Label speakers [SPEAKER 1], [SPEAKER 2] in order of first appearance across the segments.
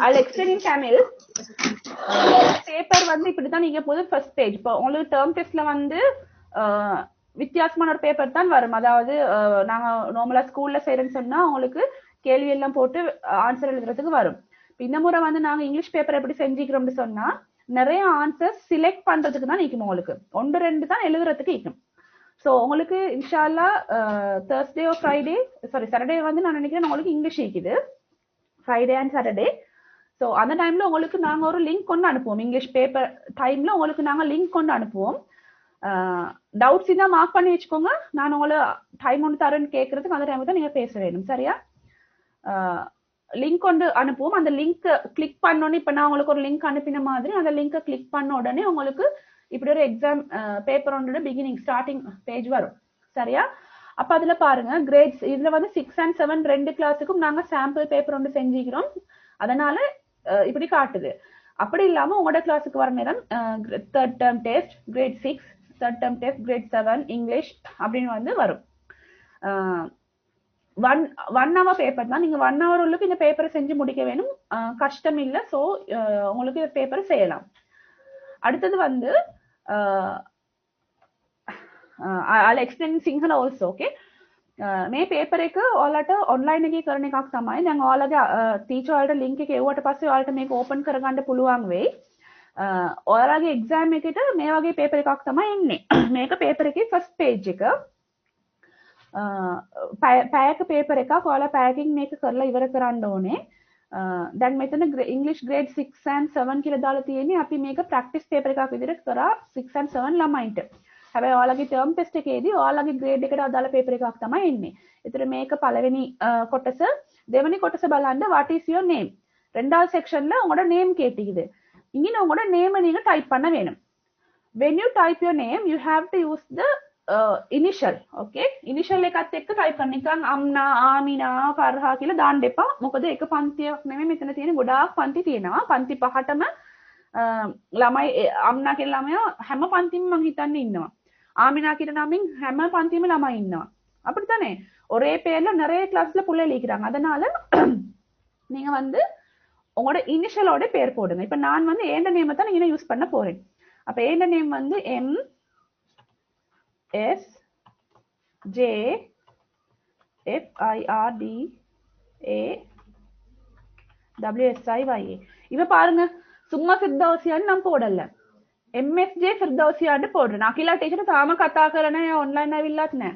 [SPEAKER 1] I'll explain in Tamil. Paper வந்து இப்படிதான் நீங்க போது ஃபர்ஸ்ட் பேஜ். இப்போ உங்களுக்கு டேர்ம் டெஸ்ட்ல வந்து வித்தியாசமான ஒரு பேப்பர் தான் வரும். அதாவது நாங்க நார்மலா ஸ்கூல்ல செய்யறேன்னு சொன்னா உங்களுக்கு கேள்வி எல்லாம் போட்டு ஆன்சர் எழுதுறதுக்கு வரும். இந்த முறை வந்து நாங்க இங்கிலீஷ் பேப்பர் எப்படி செஞ்சுக்கிறோம்னு சொன்னா நிறைய ஆன்சர் சிலெக்ட் பண்றதுக்கு தான் நிற்கும். உங்களுக்கு 1-2 தான் எழுதுறதுக்கு நிற்கும். ஸோ உங்களுக்கு இன்ஷால்லா தேர்ஸ்டே ஓ ஃப்ரைடே சாட்டர்டே வந்து நான் நினைக்கிறேன் உங்களுக்கு இங்கிலீஷ் இருக்குது, ஃப்ரைடே அண்ட் சாட்டர்டே. ஸோ அந்த டைம்ல உங்களுக்கு நாங்க ஒரு லிங்க் கொண்டு அனுப்புவோம். இங்கிலீஷ் பேப்பர் டைம்ல உங்களுக்கு நாங்க லிங்க் கொண்டு அனுப்புவோம். டவுட்ஸ் இருந்தா மார்க் பண்ணி வச்சுக்கோங்க. நான் உங்களை டைம் ஒன்று தரேன்னு கேட்கறதுக்கு அந்த டைம் தான் நீங்க பேச வேணும், சரியா? லிங்க் கொண்டு அனுப்புவோம். அந்த லிங்க் கிளிக் பண்ணோன்னு இப்ப நான் உங்களுக்கு ஒரு லிங்க் அனுப்பின மாதிரி அந்த லிங்கை கிளிக் பண்ண உடனே உங்களுக்கு இப்படி ஒரு எக்ஸாம் பேப்பர் ஒன்றோட பிகினிங் ஸ்டார்டிங் பேஜ் வரும், சரியா? அப்ப அதுல பாருங்க கிரேட்ஸ் இதுல வந்து 6 and 7 2 கிளாஸுக்கும் நாங்க சாம்பிள் பேப்பர் ஒன்று செஞ்சுக்கிறோம். அதனால இப்படி காட்டுது. அப்படி இல்லாம உங்களோட கிளாஸுக்கு வர நேரம் third term test grade 6, third term test grade 7 English அப்படின்னு வந்து வரும். 1 hour பேப்பர் தான். நீங்க 1 hour உள்ளுக்கு இந்த பேப்பரை செஞ்சு முடிக்க வேணும், கஷ்டம் இல்லை. ஸோ உங்களுக்கு இந்த பேப்பர் செய்யலாம். அடுத்தது வந்து I'll explain in Sinhala also, okay? මේ පේපර් එක ඔයාලට ඔන්ලයින් එකේ කරන එකක් තමයි. දැන් ඔයාලගේ ටීචර් වලට ලින්ක් එක එවුවට පස්සේ ඔයාලට මේක ඕපන් කරගන්න පුළුවන් වෙයි. ඔයාලගේ එක්සෑම් එකට මේ වගේ පේපර් එකක් තමයි එන්නේ. මේක පේපර් එකේ ෆස්ට් පේජ් එක. පැයක පේපර් එකක් ඔයාලා පැයකින් මේක කරලා ඉවර කරන්න ඕනේ. දැන් මෙතන ඉංග්‍රීසි ග්‍රේඩ් 6 and 7 කියලා දාලා තියෙන්නේ. අපි මේක ප්‍රැක්ටිස් පේපර් එකක් විදිහට කරා 6 and 7 ළමයින්ට. හැබැයි ඔයාලගේ ටර්ම් ටෙස්ට් එකේදී ඔයාලගේ ග්‍රේඩ් එකට අදාළ පේපර් එකක් තමයි එන්නේ. ඒතර මේක පළවෙනි කොටස. දෙවෙනි කොටස බලන්න what is your name. ரெண்டாவது செக்ஷன்ல உங்களோட நேம் கேட்டிக்குது. இங்க உங்களோட நேமை நீங்க டைப் பண்ண வேணும். when you type your name you have to use the initial, okay? initial එකත් එක්ක ටයිප් කරන්න. නිකන් අම්නා ආමිනා ෆර්හා කියලා දාන්න එපා. මොකද එක පන්තියක් නෙමෙයි මෙතන තියෙන ගොඩාක් පන්ති තියෙනවා. පන්ති 5ටම ළමයි අම්නා කියන ළමයා හැම පන්තිම මං හිතන්නේ ඉන්නවා. ஆமினா கிட்ட நாமிங் හැම பந்தியுமே ළමයි ඉන්නවා. அப்படித்தானே? ஒரே பேர்ல நிறைய கிளாஸ்ல புள்ளை எழுதிக்கிறாங்க. அதனால நீங்க வந்து உங்களோட இனிஷியலோட பேர் போடுங்க. இப்ப நான் வந்து ஏண்ட நேமை தான் நீங்க யூஸ் பண்ண போறேன். அப்ப ஏண்ட நேம் வந்து MSJFIRDAWSIYA. இவ பாருங்க சும்மா ஃபிர்தௌசியான்னு நான் போடல. MSJ ෆිර්දෞසියාට පොඩ්ඩ. අකිලා ටීචර් තාම කතා කරන්නේ ඔන්ලයින් ඇවිල්ලත් නැහැ.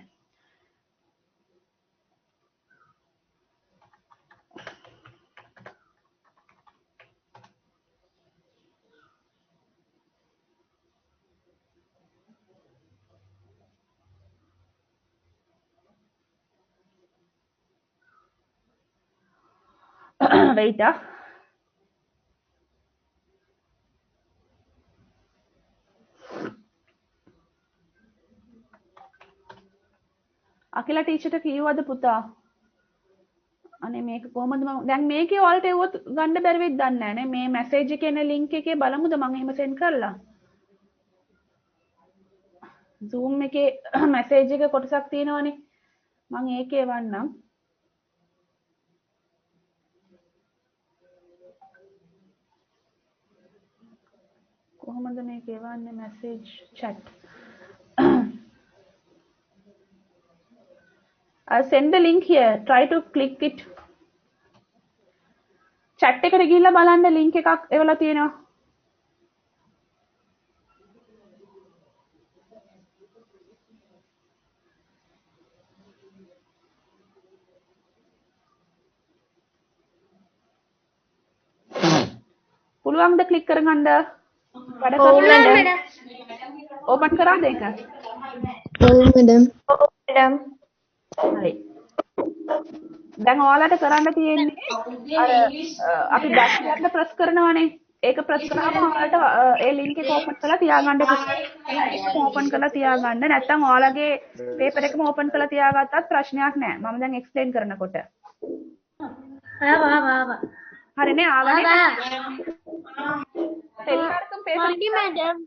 [SPEAKER 1] வெயிட்டா අකිලා ටීචර්ට කීවද පුතා? අනේ මේක කොහමද මම දැන් මේකේ ඔයාලට එවුවොත් ගන්න බැරි වෙයිද දන්නේ නැහැ නේ. මේ මැසේජ් එකේ එන ලින්ක් එකේ බලමුද මම එහෙම සෙන්ඩ් කරලා? Zoom එකේ මැසේජ් එක කොටසක් තියෙනවනේ. මම ඒකේ වන්නම්. කොහමද මේක එවන්නේ message chat? I'll send the link here. Try to click it. Chat එකට ගිහිල්ලා බලන්න link එකක් එවලා තියෙනවා. පුළුවන්ද click කරගන්න? වැඩ කරන්න. open කරාද ඒක?
[SPEAKER 2] ඔව් මැඩම්.
[SPEAKER 1] මැඩම්. හරි. දැන් ඔයාලට කරන්න තියෙන්නේ අර අපි බැක් එකකට ප්‍රස් කරනවානේ. ඒක ප්‍රස් කරාම ඔයාලට ඒ ලින්ක් එක ඕපන් කරලා තියාගන්න. ඕපන් කරලා තියාගන්න. නැත්නම් ඔයාලගේ පේපර් එකම ඕපන් කරලා තියාගත්තත් ප්‍රශ්නයක් නැහැ. මම දැන් එක්ස්ප්ලেইন කරනකොට.
[SPEAKER 2] ආවා.
[SPEAKER 1] හරිනේ ආවනේ. எல்லாருக்கும் paper
[SPEAKER 2] madam.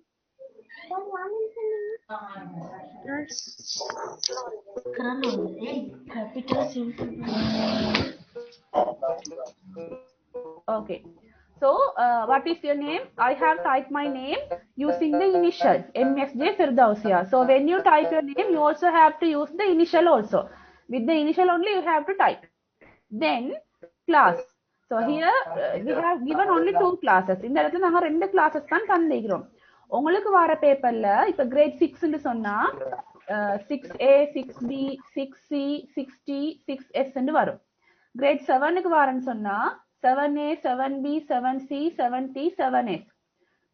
[SPEAKER 1] Okay. So, what is your name? I have typed my name using the initial MSJ Firdausia. So, when you type your name, you also have to use the initial also. With the initial only, you have to type. Then, class. So, here we have given only 2 classes. இந்த இடத்துல நாங்க 2 classes தான் தந்திக்கிறோம். உங்களுக்கு வர பேப்பர்ல இப்ப great 6 ன்னு சொன்னா 6A, 6B, 6C, 6T, 6S ன்னு வரும். கிரேட் 7 க்கு வரன்னு சொன்னா 7A, 7B, 7C, 7T, 7S.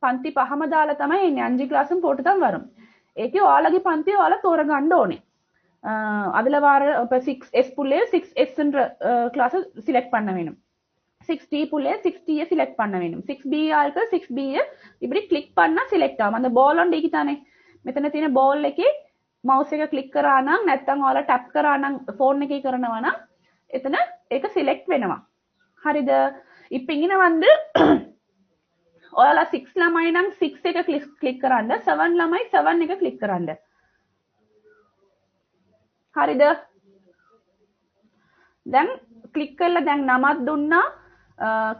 [SPEAKER 1] පන්ති පහම දාලා තමයි එන්නේ 5 ක්ලාසුම් போட்டு தான் வரும். ඒකේ ඔයාලගේ පන්ති ඔයාලා තෝරගන්න ඕනේ. அதுல வர இப்ப 6S புள்ளே 6S ன்ற கிளாஸ் செலக்ட் பண்ண வேணும். 6T புள்ளே 6T செலக்ட் பண்ண வேணும். 6B ஆல்க்கு 6B இப்படி கிளிக் பண்ணா செலக்ட் ஆகும். அந்த බෝල් on දෙකේ தானே. මෙතන තියෙන බෝල් එකේ මවුස් එක ක්ලික් කරා නම් නැත්නම් ඔයාලා ටැප් කරා නම් ෆෝන් එකේ කරනවා නම් එතන ඒක සිලෙක්ට් වෙනවා. හරිද? இப்ப இங்க வந்து ඔයාලා 6 ළමයි නම් 6 එක ක්ලික් කරන්න, 7 ළමයි 7 එක ක්ලික් කරන්න. හරිද? දැන් ක්ලික් කරලා දැන් නමක් දුන්නා,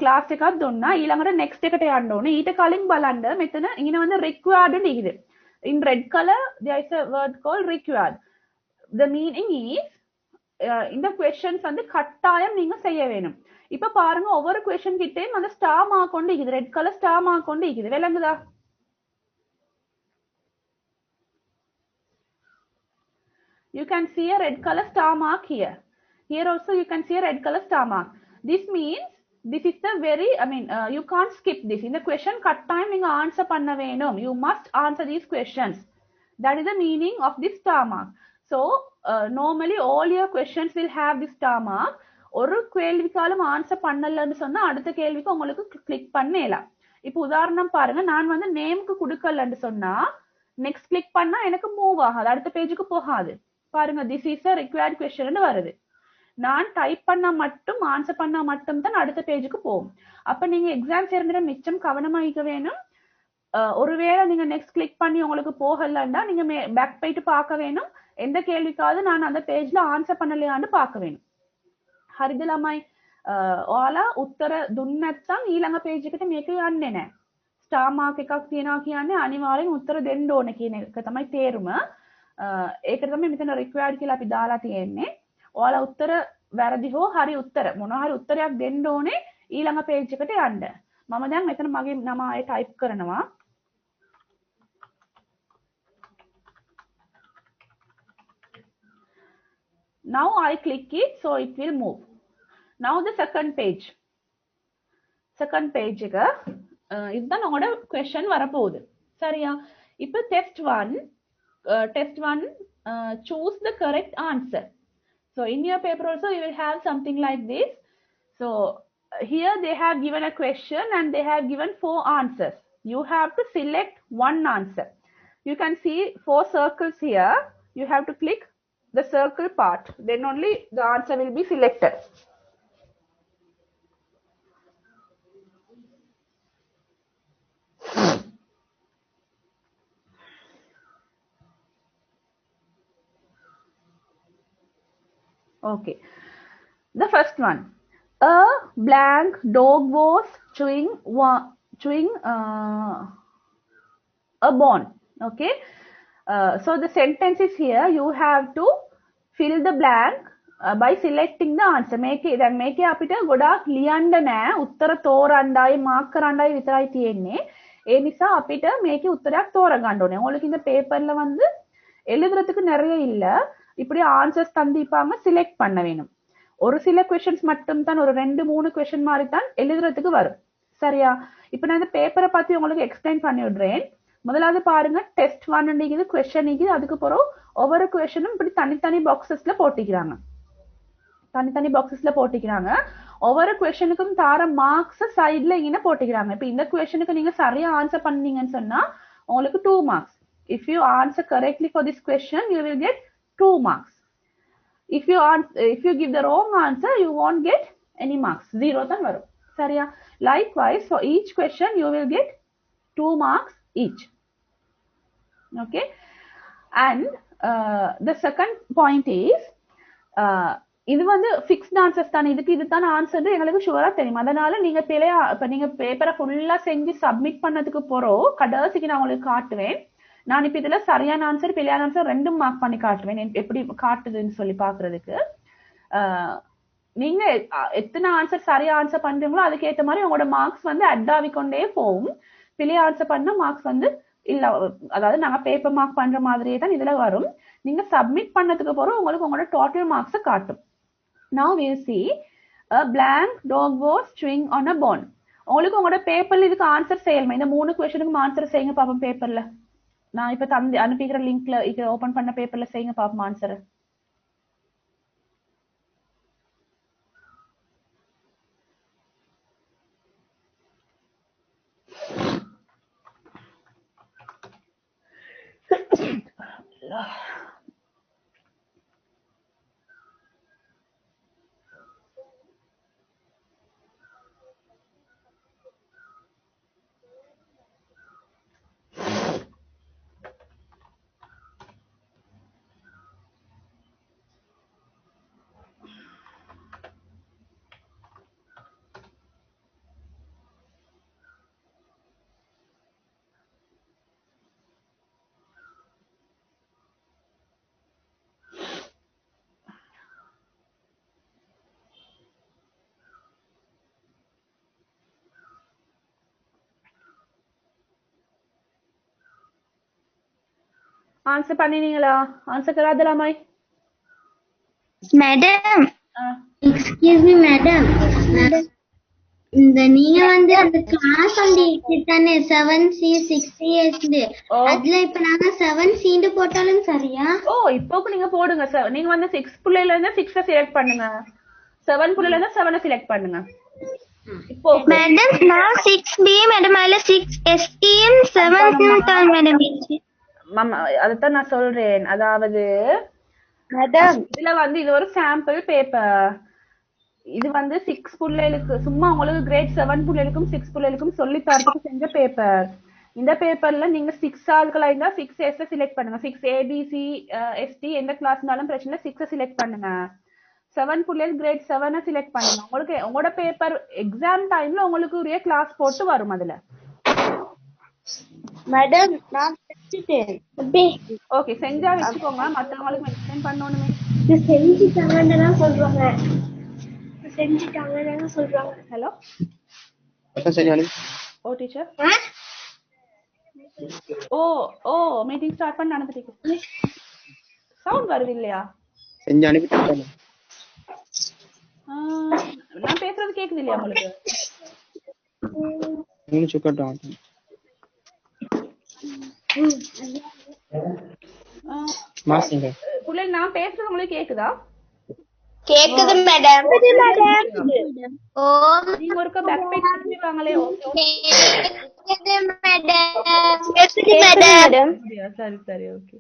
[SPEAKER 1] ක්ලාස් එකක් දුන්නා, ඊළඟට next එකට යන්න ඕනේ. ඊට කලින් බලන්න මෙතන ඉගෙන வந்து required ன்னு in red color there is a word called required. The meaning is இந்த questions வந்து கட்டாயம் நீங்க செய்ய வேணும். இப்ப பாருங்க ஒவ்வொரு क्वेश्चन கிட்டேயும் அந்த ஸ்டார் மார்க் கொண்டு இருக்குது, ரெட் கலர் ஸ்டார் மார்க் கொண்டு இருக்குது. விளங்குதா? You can see a red color star mark here. Here also you can see a red color star mark. This means this is the very, you can't skip this. In the question கட்டாயம் நீங்க answer பண்ண வேணும். You must answer these questions. That is the meaning of this star mark. So, normally all your questions will have this star mark. ஒரு கேள்விக்காலும் answer பண்ணலன்னு சொன்னா அடுத்த கேள்விக்கு உங்களுக்கு கிளிக் பண்ணலாம். இப்போ உதாரணம் பாருங்க, நான் வந்து நேமுக்கு கொடுக்கலன்னு சொன்னா நெக்ஸ்ட் கிளிக் பண்ணா எனக்கு மூவ் ஆகாது, அடுத்த பேஜுக்கு போகாது. பாருங்க, this is a required question ன்னு வருது. நான் டைப் பண்ணா மட்டும் ஆன்சர் பண்ணா மட்டும் தான் அடுத்த பேஜுக்கு போகும். அப்ப நீங்க எக்ஸாம் செய்யற மிச்சம் கவனமா இருக்க வேணும். ஒருவேளை நீங்க நெக்ஸ்ட் கிளிக் பண்ணி உங்களுக்கு போகலன்னா நீங்க பேக் போயிட்டு பார்க்க வேணும், எந்த கேள்விக்காவது நான் அந்த பேஜ்ல ஆன்சர் பண்ணலையான்னு பார்க்க வேணும். හරිද ළමයි? ඔයාලා උත්තර දුන්නේ නැත්නම් ඊළඟ පේජ් එකට මේක යන්නේ නැහැ. ස්ටාර් මාක් එකක් තියනවා කියන්නේ අනිවාර්යෙන් උත්තර දෙන්න ඕනේ කියන එක තමයි තේරුම. ඒකට තමයි මෙතන required කියලා අපි දාලා තියෙන්නේ. ඔයාලා උත්තර වැරදි හෝ හරි උත්තර මොනවා හරි උත්තරයක් දෙන්න ඕනේ ඊළඟ පේජ් එකට යන්න. මම දැන් මෙතන මගේ නම ආයෙ ටයිප් කරනවා. Now I click it, so it will move. Now the second page. Second page க்கு இதுதான் உங்களோட question வரப்போகுது. சரியா? இப்போ test 1 choose the correct answer. So in your paper also you will have something like this. So here they have given a question and they have given 4 answers. You have to select one answer. You can see 4 circles here. You have to click the circle part, then only the answer will be selected. Okay, the first one, a blank dog was chewing a bone. Okay, so the sentence is here. You have to fill the blank by selecting the answer. දැන් මේකේ අපිට ගොඩාක් ලියන්න නෑ, උත්තර තෝරන්නයි mark කරන්නයි විතරයි තියෙන්නේ. ඒ නිසා අපිට මේකේ උත්තරයක් තෝරගන්න ඕනේ. உங்களுக்கு இந்த பேப்பர்ல வந்து எழுதுறதுக்கு நிறைய இல்ல, இப்படி ஆன்சர்ஸ் தந்திப்பாங்க, செலக்ட் பண்ண வேணும். ஒரு சில क्वेश्चंस மட்டும் தான், ஒரு 2-3 क्वेश्चन மாதிரி தான் எழுதுறதுக்கு வரும். சரியா? இப்போ நான் இந்த பேப்பரை பத்தி உங்களுக்கு எக்ஸ்பிளைன் பண்ணி விடுறேன். முதலாவது பாருங்க, டெஸ்ட் 1 ன்றது क्वेश्चन இது. அதுக்கு அப்புறம் ஒவ்வொரு क्वेश्चனும் இப்படி தனித்தனி பாக்ஸஸ்ல போட்டுக்கிறாங்க. தனித்தனி பாக்ஸஸ்ல போட்டுக்கிறாங்க. ஒவ்வொரு क्वेश्चனுக்கும் தார மார்க்ஸ் சைடுல இங்க போட்டுக்கிறாங்க. இப்போ இந்த क्वेश्चனுக்கு நீங்க சரியா ஆன்சர் பண்ணீங்கன்னு சொன்னா உங்களுக்கு 2 marks. If you answer correctly for this question, you will get 2 marks. If you give the wrong answer, you won't get any marks. 0 தான் வரும். சரியா? Likewise, for each question, you will get 2 marks each. Okay? And the second point is, இது வந்து fixed answers தானே, இதுக்கு இதுதான் answer எங்களுக்கு ஷுவரா தெரியும். அதனால நீங்க பிழையா இப்ப நீங்க பேப்பரை ஃபுல்லா செஞ்சு சப்மிட் பண்ணதுக்கு போறோம் கடைசிக்கு நான் உங்களுக்கு காட்டுவேன். நான் இப்ப இதுல சரியான ஆன்சர் பிழையான ஆன்சர் ரெண்டும் மார்க் பண்ணி காட்டுவேன், எப்படி காட்டுதுன்னு சொல்லி பாக்குறதுக்கு. நீங்க எத்தனை ஆன்சர் சரியா ஆன்சர் பண்றீங்களோ அதுக்கேற்ற மாதிரி உங்களோட மார்க்ஸ் வந்து அட் ஆகிக்கொண்டே போகும். பிழைய ஆன்சர் பண்ண மார்க்ஸ் வந்து இல்ல, அதாவது நாங்க பேப்பர் மார்க் பண்ற மாதிரியே தான் இதுல வரும். நீங்க சப்மிட் பண்ணதுக்கு போறோம் உங்களுக்கு உங்களோட டோட்டல் மார்க்ஸ் காட்டும். Now we'll see a blank dog was chewing on a bone. உங்களுக்கு உங்களோட பேப்பர்ல இதுக்கு ஆன்சர் செய்யணுமா? இந்த 3 क्वेश्चनக்கு ஆன்சர் செய்யுங்க பாப்போம் பேப்பர்ல. நான் இப்ப அனுப்பிக்கிற லிங்க்ல இங்க ஓபன் பண்ண பேப்பர்ல செய்யுங்க பாப்போம் ஆன்சர். ஆன்சர் பண்ணினீங்களா? ஆன்சர் கராதலாமாய்?
[SPEAKER 2] மேடம் எக்ஸ்கியூஸ் மீ மேடம், இந்த நீங்க வந்து அந்த கிளாஸ் வந்து தானே 7C 6C அதுல இப்ப நாங்க 7C போட்டாலும் சரியா?
[SPEAKER 1] ஓ இப்போ நீங்க போடுங்க சார். நீங்க வந்து 6 புள்ளையில இருந்தா 6 செலக்ட் பண்ணுங்க, 7 புள்ளையில இருந்தா 7 செலக்ட் பண்ணுங்க. இப்போ
[SPEAKER 2] மேடம் நான் 6B மேடம் அதுல 6STம் 7 தான் மேடம்.
[SPEAKER 1] மாமா அதத்தான் நான் சொல்றேன். அதாவது மேடம் இதுல வந்து இது ஒரு சாம்பிள் பேப்பர். இது வந்து 6 புள்ளைகளுக்கு சும்மா உங்களுக்கு கிரேட் 7 புள்ளைகளுக்கும் 6 புள்ளைகளுக்கும் சொல்லி தரதுக்கு செஞ்ச பேப்பர். இந்த பேப்பர்ல நீங்க 6 ஆட்களா இருந்தா 6S செலக்ட் பண்ணுங்க. 6ABC ST எந்த கிளாஸ்னாலும் பிரச்சனை 6 செலக்ட் பண்ணுங்க. 7 புள்ளைகள் கிரேட் 7 செலக்ட் பண்ணுங்க. உங்களுக்கு உங்களோட பேப்பர் எக்ஸாம் டைம்ல உங்களுக்கு ஒரே கிளாஸ் போட்டு வரும் அதுல.
[SPEAKER 2] மேடம் நான் செஞ்சிட்டேன்.
[SPEAKER 1] ஓகே செஞ்சா வெச்சுக்கோங்க, மத்தவங்களுக்கு எக்ஸ்பிளைன் பண்ணனுமே.
[SPEAKER 2] செஞ்சிட்டாங்கன்னு சொல்றாங்க. செஞ்சிட்டாங்கன்னு சொல்றாங்க.
[SPEAKER 1] ஹலோ ஓ டீச்சர். ஓ மீட்டிங் ஸ்டார்ட் பண்ண நடந்துட்டு சவுண்ட் வருது இல்லையா?
[SPEAKER 3] செஞ்சு அனுப்பிட்டேன்.
[SPEAKER 1] நான் பேசுறது கேக்குது இல்லையா உங்களுக்கு? புள்ளை நான் பேசுறது உங்களுக்கு கேக்குதா?
[SPEAKER 2] கேக்குது மேடம்.
[SPEAKER 1] ஓ நீங்க ஒருக்க பேக் பேஜ் திருப்பி வாங்களே.
[SPEAKER 2] கேக்குது மேடம். கேக்குது மேடம்.
[SPEAKER 1] சரி ஓகே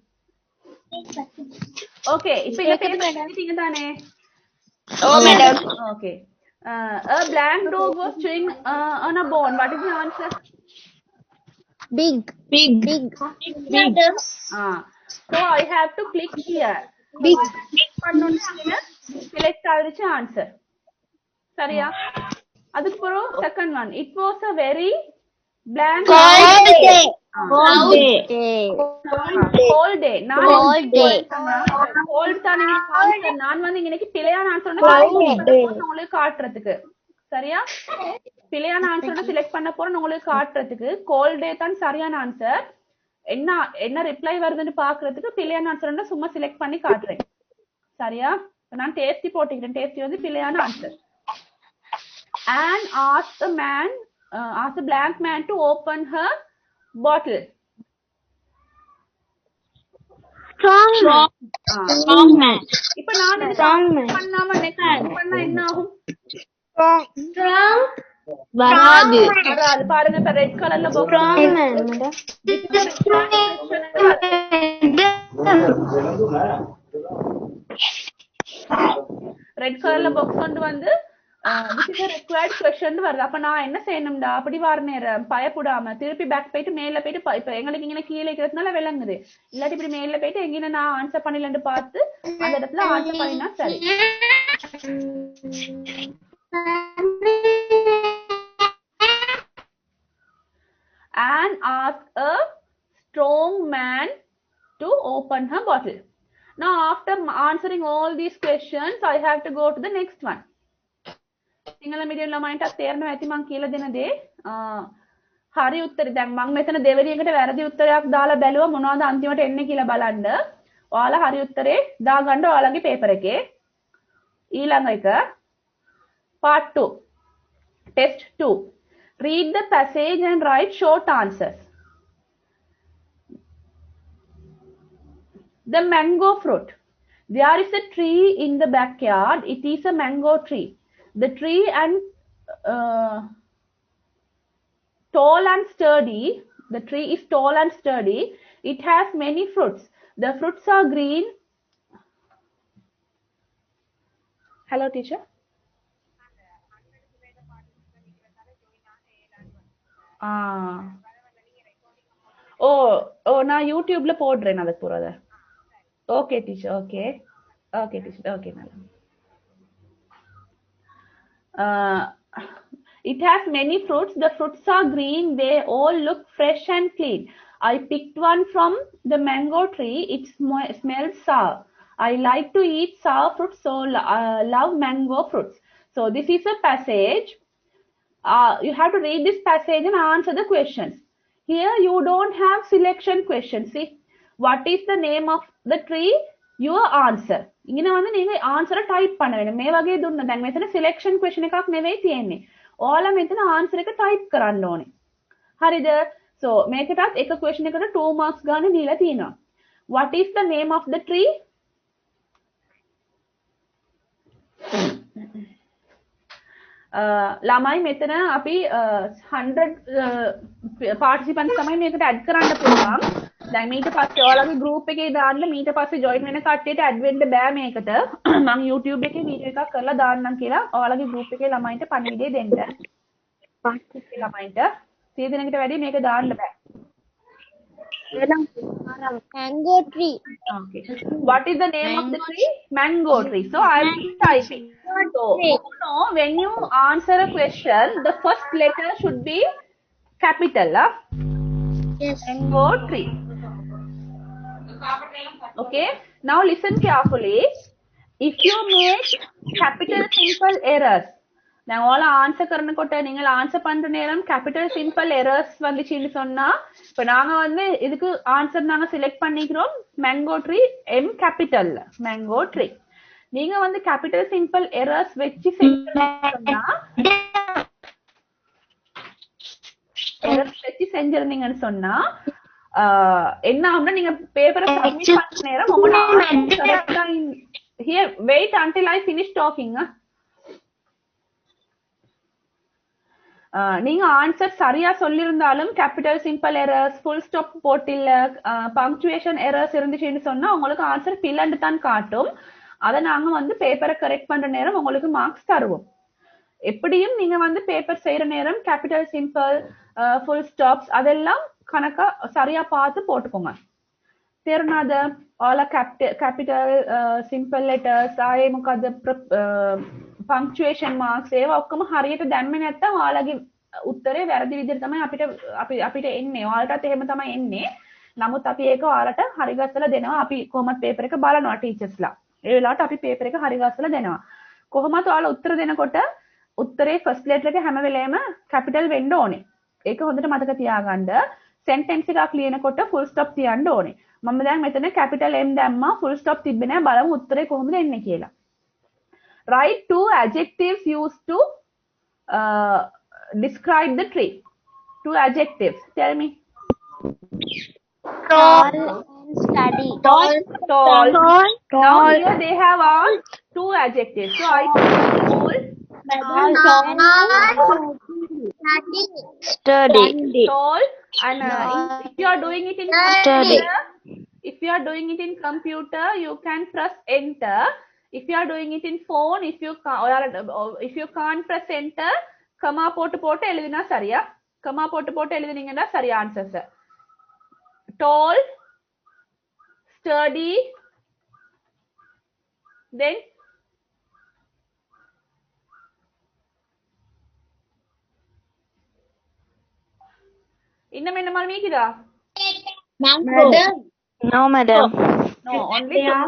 [SPEAKER 1] ஓகே. இப்போ இந்த பேப்பர் எழுதிட்டீங்க தானே?
[SPEAKER 2] ஓ madam.
[SPEAKER 1] Okay. A blank dog was chewing on a bone. What is the answer?
[SPEAKER 2] Big.
[SPEAKER 1] So I have to click here.
[SPEAKER 2] Big.
[SPEAKER 1] Click பண்ணனும்னா select ஆயிருச்சு answer. சரியா? அதுக்கு அப்புறம் second one. It was a very blank
[SPEAKER 2] cold day.
[SPEAKER 1] Cold day. Cold தான் answer. நான் வந்து இன்னைக்கு பிழையான ஆன்சர் உங்களுக்கு காட்டுறதுக்கு. சரியா? பிழையான ஆன்சர் செலக்ட் பண்ண போறேன் உங்களுக்கு காட்டுறதுக்கு. கோல்ட் டே தான் சரியான ஆன்சர். என்ன ரிப்ளை வருதுன்னு பாக்குறதுக்கு பிழையான ஆன்சர் சும்மா செலக்ட் பண்ணி காட்டுறேன். சரியா? நான் டேஸ்டி போட்டுக்கிறேன். டேஸ்டி வந்து பிழையான answer. And asked a blank man to open her bottle. Strong man. இப்ப நான் இது பண்ணாம நெக்ஸ்ட் பண்ணா என்ன ஆகும்?
[SPEAKER 2] Strong
[SPEAKER 1] வராது. பாருங்க இப்ப ரெட் கலர்ல பாக்ஸ் கொண்டு வந்து this is a required question வருது. அப்ப நான் என்ன செய்யணும்டா? அப்படி வர நேரம் பயப்படாம திருப்பி பேக் போயிட்டு மேல போயிட்டு இப்ப எங்களுக்கு இங்க கீழே இருக்கிறதுனால விளங்குது. இல்லாட்டி இப்படி மேல போயிட்டு எங்க நான் ஆன்சர் பண்ணலன்னு பார்த்து அந்த இடத்துல ஆன்சர் பண்ணினா சரி. And ask a strong man to open her bottle. Now, after answering all these questions, I have to go to the next one. Sinhala medium ළමයින්ට තේරෙනවා ඇති මං කියලා දෙන දේ. හරි උත්තරේ දැන් මම මෙතන දෙවෙනි එකට වැරදි උත්තරයක් දාලා බැලුවා මොනවද අන්තිමට එන්නේ කියලා බලන්න. ඔයාලා හරි උත්තරේ දාගන්න ඔයාලගේ පේපර් එකේ. ඊළඟ එක part 2 test 2 read the passage and write short answers. The mango fruit. There is a tree in the backyard. It is a mango tree. The tree and tall and sturdy. The tree is tall and sturdy. It has many fruits. The fruits are green. Hello, teacher. நான் யூடியூப்ல போடுறேன் அதுக்கு போறத. Okay, teacher. Okay, teacher. Okay, madam. It has many fruits. The fruits are green. They all look fresh and clean. I picked one from the mango tree. It smells sour. I like to eat sour fruits, so love mango fruits. So this is a passage. You have to read this passage and answer the questions. Here you don't have selection questions. See, what is the name of the tree? Your answer. ඉගෙන වන්ද நீங்கள் answer type பண்ண වෙන. මේ වගේ දුන්න දැන් මෙතන selection question එකක් නෙවෙයි තියෙන්නේ. ඔයාලා මෙතන answer එක type කරන්න ඕනේ. හරිද? So මේකටත් එක question එකට 2 marks ගන්න දීලා තියෙනවා. What is the name of the tree? ළමයි මෙතන අපි 100 participants තමයි මේකට add කරන්න පුළුවන්. දැන් මීට පස්සේ ඔයාලගේ group එකේ දාන්න මීට පස්සේ join වෙන කට්ටියට add වෙන්න බෑ මේකට. මම YouTube එකේ වීඩියෝ එකක් කරලා දාන්නම් කියලා ඔයාලගේ group එකේ ළමයින්ට පණිවිඩය දෙන්න. ළමයින්ට 100 දෙනෙකුට වැඩි මේක දාන්න බෑ.
[SPEAKER 2] Mango tree.
[SPEAKER 1] Okay. What is the name of the tree? Mango tree. So I will type it. So when you answer a question, the first letter should be capital.
[SPEAKER 2] Yes.
[SPEAKER 1] Mango tree. Okay. Now listen carefully. If you make capital simple errors, நான் all answer කරනකොට நீங்கள் answer பண்ற நேரம் capital simple errors வந்துச்சுன்னு சொன்னா இப்ப நாங்க வந்து இதுக்கு ஆன்சர் நாங்க செலக்ட் பண்ணிக்கிறோம் mango tree M capital mango tree. நீங்க வந்து capital simple errors வெச்சு செஞ்சிருந்தீங்கன்னு சொன்னா என்ன ஆகும்னா நீங்க பேப்பரை சப்மிட் பண்ற நேரம் உங்களோட here wait until I finish talking. நீங்க ஆன்சர் சரியா சொல்லிருந்தாலும் capital simple errors full stop போட்டில்ல பங்க்சுவேஷன் எரர்ஸ் இருந்துச்சுன்னு சொன்னா உங்களுக்கு ஆன்சர் பில்லண்டு தான் காட்டும். அதை நாங்க வந்து பேப்பரை கரெக்ட் பண்ற நேரம் உங்களுக்கு மார்க்ஸ் தருவோம். எப்படியும் நீங்க வந்து பேப்பர் செய்யற நேரம் கேபிட்டல் சிம்பிள் ஃபுல் ஸ்டாப்ஸ் அதெல்லாம் கணக்கா சரியா பார்த்து போட்டுக்கோங்க. තේරුණාද? ඔයාලා capital simple letters ආයේ මොකද punctuation marks ඒවා ඔක්කොම හරියට දැම්මේ නැත්නම් ඔයාලගේ උත්තරේ වැරදි විදිහට තමයි අපිට එන්නේ. ඔයාලටත් එහෙම තමයි එන්නේ. නමුත් අපි ඒක ඔයාලට හරි ගස්සලා දෙනවා. අපි කොහොමද පේපර් එක බලනවා ටීචර්ස්ලා. ඒ වෙලාවට අපි පේපර් එක හරි ගස්සලා දෙනවා. කොහොමද ඔයාලා උත්තර දෙනකොට උත්තරේ first letter එක හැම වෙලේම capital වෙන්න ඕනේ. ඒක හොඳට මතක තියාගන්න. sentence එකක් ලියනකොට full stop තියන්න ඕනේ. මම දැන් මෙතන capital M දැම්මා full stop තිබ්බේ නැහැ. බලමු උත්තරේ කොහොමද එන්නේ කියලා. Write 2 adjectives used to describe the tree. 2 adjectives. Tell me.
[SPEAKER 2] Tall and study.
[SPEAKER 1] Tall. Now here they have all 2 adjectives. So I tall.
[SPEAKER 2] Study.
[SPEAKER 1] Tall. And if you are doing it in computer, you can press enter. If you are doing it in phone, if you can't press enter, comma போட்டு எழுதினா சரியா? comma போட்டு எழுதினீங்கன்னா சரியா answers. Tall, sturdy, then இன்னும் என்ன மாதிரி மீக்குதா?
[SPEAKER 2] Madam.
[SPEAKER 4] No, madam.
[SPEAKER 1] No, only two.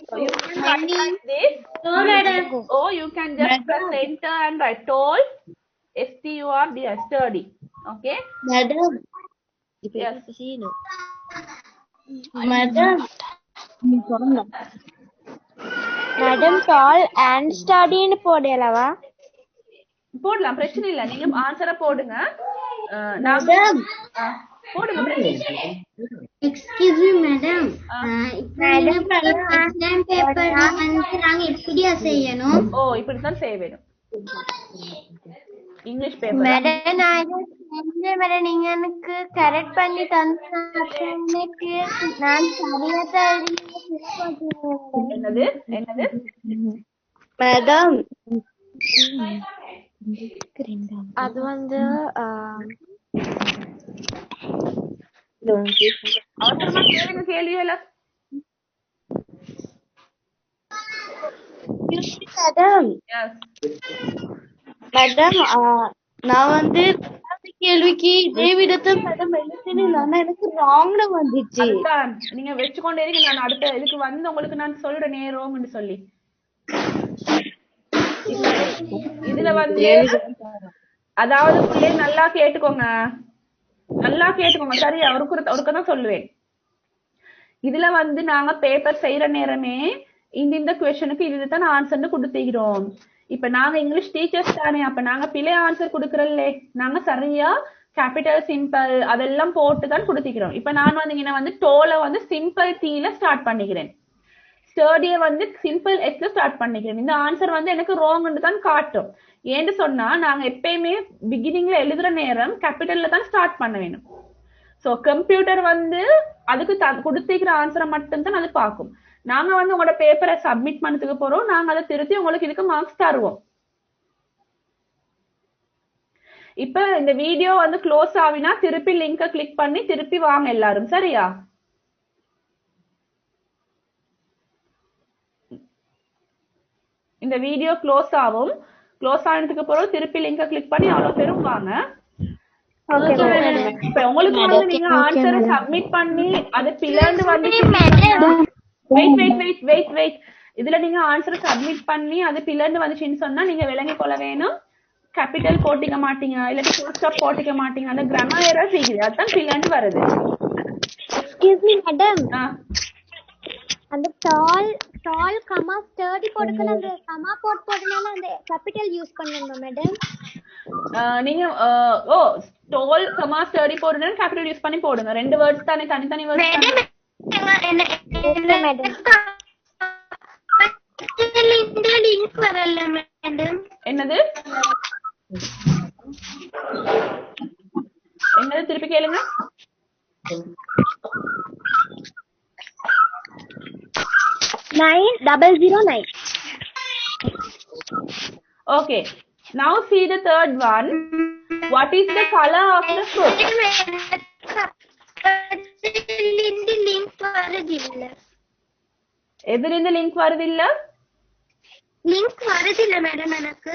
[SPEAKER 1] So you can write like this.
[SPEAKER 2] No, madam.
[SPEAKER 1] Or you can just press enter and write tall. STURD, sturdy. Okay?
[SPEAKER 2] Madam.
[SPEAKER 1] Yes.
[SPEAKER 2] Madam.
[SPEAKER 4] Madam, tall and sturdy ன்னு போடலவா?
[SPEAKER 1] போடலாம், பிரச்சனை இல்ல. நீங்க ஆன்சரை போடுங்க.
[SPEAKER 2] Madam.
[SPEAKER 1] போடுங்க, பிரச்சனை இல்ல.
[SPEAKER 2] Excuse me, madam. Madam, exam paper வந்து நாங்க எப்படியா செய்யணும்?
[SPEAKER 1] ஓ, இப்படிதான் செய்ய வேணும். English paper.
[SPEAKER 4] மேடம் நான் மேடம் நீங்க எனக்கு கரெக்ட் பண்ணி தந்ததுக்கு நான் சரியா தான்
[SPEAKER 1] என்னது என்னது
[SPEAKER 4] மேடம் அது வந்து
[SPEAKER 1] அவசரமா கேளுங்க கேள்வியில.
[SPEAKER 4] மேடம் மேடம் நான் வந்து கேள்விக்கு இதே விடத்தை மேடம் எழுதினா எனக்கு ராங்ல வந்துச்சு.
[SPEAKER 1] அதுதான் நீங்க வச்சுக்கொண்டே இருங்க. நான் அடுத்த இதுக்கு வந்து உங்களுக்கு நான் சொல்றேன் ரோங்னு சொல்லி. இதுல வந்து அதாவது பிள்ளை நல்லா கேட்டுக்கோங்க, நல்லா கேட்டுக்கோங்க. சரி, அவருக்கு தான் சொல்லுவேன். இதுல வந்து நாங்க பேப்பர் செய்யற நேரமே இந்த கொஸ்டினுக்கு இதுதான் ஆன்சர்னு கொடுத்துக்கிறோம். இப்ப நாங்க இங்கிலீஷ் டீச்சர்ஸ் தானே, அப்ப நாங்க பிள்ளை ஆன்சர் கொடுக்கறல்ல, நாங்க சரியா கேபிட்டல் சிம்பிள் அதெல்லாம் போட்டு தான் கொடுத்துக்கிறோம். இப்ப நான் வந்து இங்க வந்து டோல வந்து சிம்பிள் டீல ஸ்டார்ட் பண்ணிக்கிறேன், ஸ்டர்டிய வந்து சிம்பிள் எஸ்ல ஸ்டார்ட் பண்ணிக்கிறேன். இந்த ஆன்சர் வந்து எனக்கு ராங்னு தான் காட்டும். ஏன்னு சொன்னா நாங்க எப்பயுமே பிகினிங்ல எழுதுற நேரம் கேபிட்டல்ல தான் ஸ்டார்ட் பண்ண வேணும். சோ கம்ப்யூட்டர் வந்து அதுக்கு கொடுத்திருக்கிற ஆன்சரை மட்டும் தான் அது பார்க்கும். நாங்க வந்து உங்களோட பேப்பரை சப்மிட் பண்ணதுக்கு போறோம், நாங்க அதை திருத்தி உங்களுக்கு இதுக்கு மார்க்ஸ் தருவோம். இப்ப இந்த வீடியோ வந்து க்ளோஸ் ஆகினா திருப்பி லிங்கை கிளிக் பண்ணி திருப்பி வாங்க எல்லாரும், சரியா? இந்த வீடியோ க்ளோஸ் ஆகும், க்ளோஸ் ஆனதுக்கு பிறகு திருப்பி லிங்கை கிளிக் பண்ணி அவ்வளவு பேரும் வாங்க. இப்ப உங்களுக்கு வந்து நீங்க ஆன்சரை சப்மிட் பண்ணி அது பிளந்து வந்து வெயிட் இதுல நீங்க ஆன்சரை சப்மிட் பண்ணி அது பிளந்து வந்துச்சுன்னு சொன்னா நீங்க விளங்கி கொள்ள வேணும், கேபிட்டல் போட்டிக்க மாட்டீங்க, இல்லாட்டி ஃபுல் ஸ்டாப் போட்டிக்க மாட்டீங்க, அந்த கிராமர் எரர்ஸ் இருக்குது, அதுதான் பிளந்து வருது.
[SPEAKER 4] எக்ஸ்கியூஸ் மீ மேடம், அந்த டால் கமா ஸ்டர்டி போடுறதுல அந்த கமா போடுறதுனால அந்த கேபிட்டல் யூஸ் பண்ணணுமா மேடம்?
[SPEAKER 1] நீங்க டால் கமா ஸ்டர்டி போடுறதுனால கேபிட்டல் யூஸ் பண்ணி போடுங்க. ரெண்டு வேர்ட்ஸ் தானே, தனித்தனி வேர்ட்ஸ் தானே. என்னது என்னது திருப்பி கேளுங்க. Okay, now see the third one. What is the color of the fruit? எதிலிருந்து லிங்க் வருதில்ல?
[SPEAKER 4] லிங்க் வருதில்ல மேடம் எனக்கு.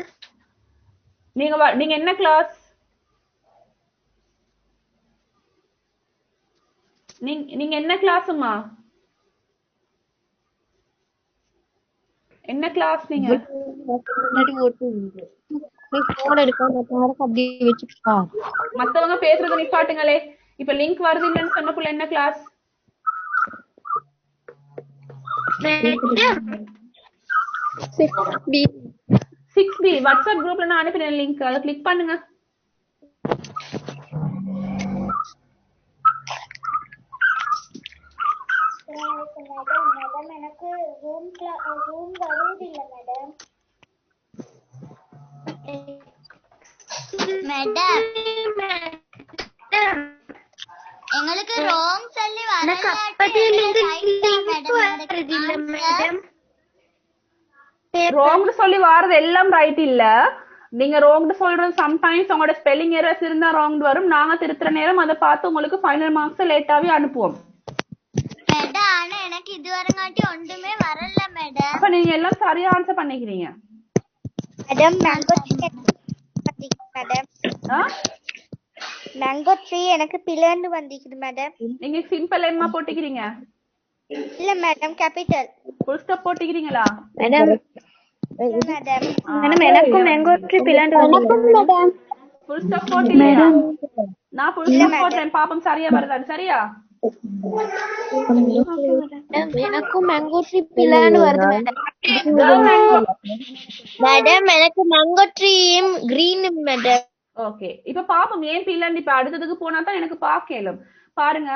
[SPEAKER 1] நீங்க என்ன கிளாஸ்? நீங்க என்ன கிளாஸ்மா? என்ன கிளாஸ் நீங்க? மத்தவங்க பேசுறத நிப்பாட்டுங்களே. இப்ப லிங்க் வருது இல்லன்னு சொன்னக்குள்ள என்ன கிளாஸ்? 6B. வாட்ஸ்அப் குரூப்ல நான் அனுப்பினேன் லிங்க், அதை கிளிக் பண்ணுங்க.
[SPEAKER 4] மேடம் எனக்கு ரூம் வருவதில்லை மேடம்.
[SPEAKER 2] மேடம் எங்களுக்கு ரோங் சொல்லி
[SPEAKER 1] ரோங் சொல்லி வாரது எல்லாம் ரைட் இல்ல. நீங்க ரோங் சொல்றது சம்டைம்ஸ் உங்களோட ஸ்பெல்லிங் எரர்ஸ் இருந்தா ராங் வரும். நாங்க திருத்துற நேரம் அதை பார்த்து உங்களுக்கு ஃபைனல் மார்க்ஸ் லேட்டாவே அனுப்புவோம்.
[SPEAKER 2] மேடம் ஆனா எனக்கு இதுவரைங்காட்டி ஒண்ணுமே வரல மேடம்.
[SPEAKER 1] அப்ப நீங்க எல்லாம் சரியா ஆன்சர் பண்ணிக்கிறீங்க
[SPEAKER 4] மேடம் மேங்கோ ட்ரீ எனக்கு பிளேன்னு வந்திக்குது மேடம்.
[SPEAKER 1] நீங்க சிம்பிள் எம்மா போட்டுக்கிறீங்க?
[SPEAKER 4] இல்ல மேடம், கேபிட்டல்.
[SPEAKER 1] ஃபுல் ஸ்டாப் போட்டுக்கிறீங்களா?
[SPEAKER 5] மேடம்
[SPEAKER 4] இல்ல மேடம்.
[SPEAKER 5] மேடம் எனக்கும் mango tree plant
[SPEAKER 4] madam
[SPEAKER 1] full stop போட்டில்லையா? நான் ஃபுல் ஸ்டாப் போடுறேன், பாப்போம் சரியா வருதான்னு. சரியா?
[SPEAKER 5] எனக்கும் மேங்கோ ட்ரீ பிளான்ட் வருது மேடம். மேடம் எனக்கு மேங்கோ ட்ரீயும் கிரீன் மேடம்.
[SPEAKER 1] ஓகே, இப்ப பாப்போம் ஏன் பிளான்ட். இப்ப அடுத்ததுக்கு போனா தான் எனக்கு பாக்கலும். பாருங்க,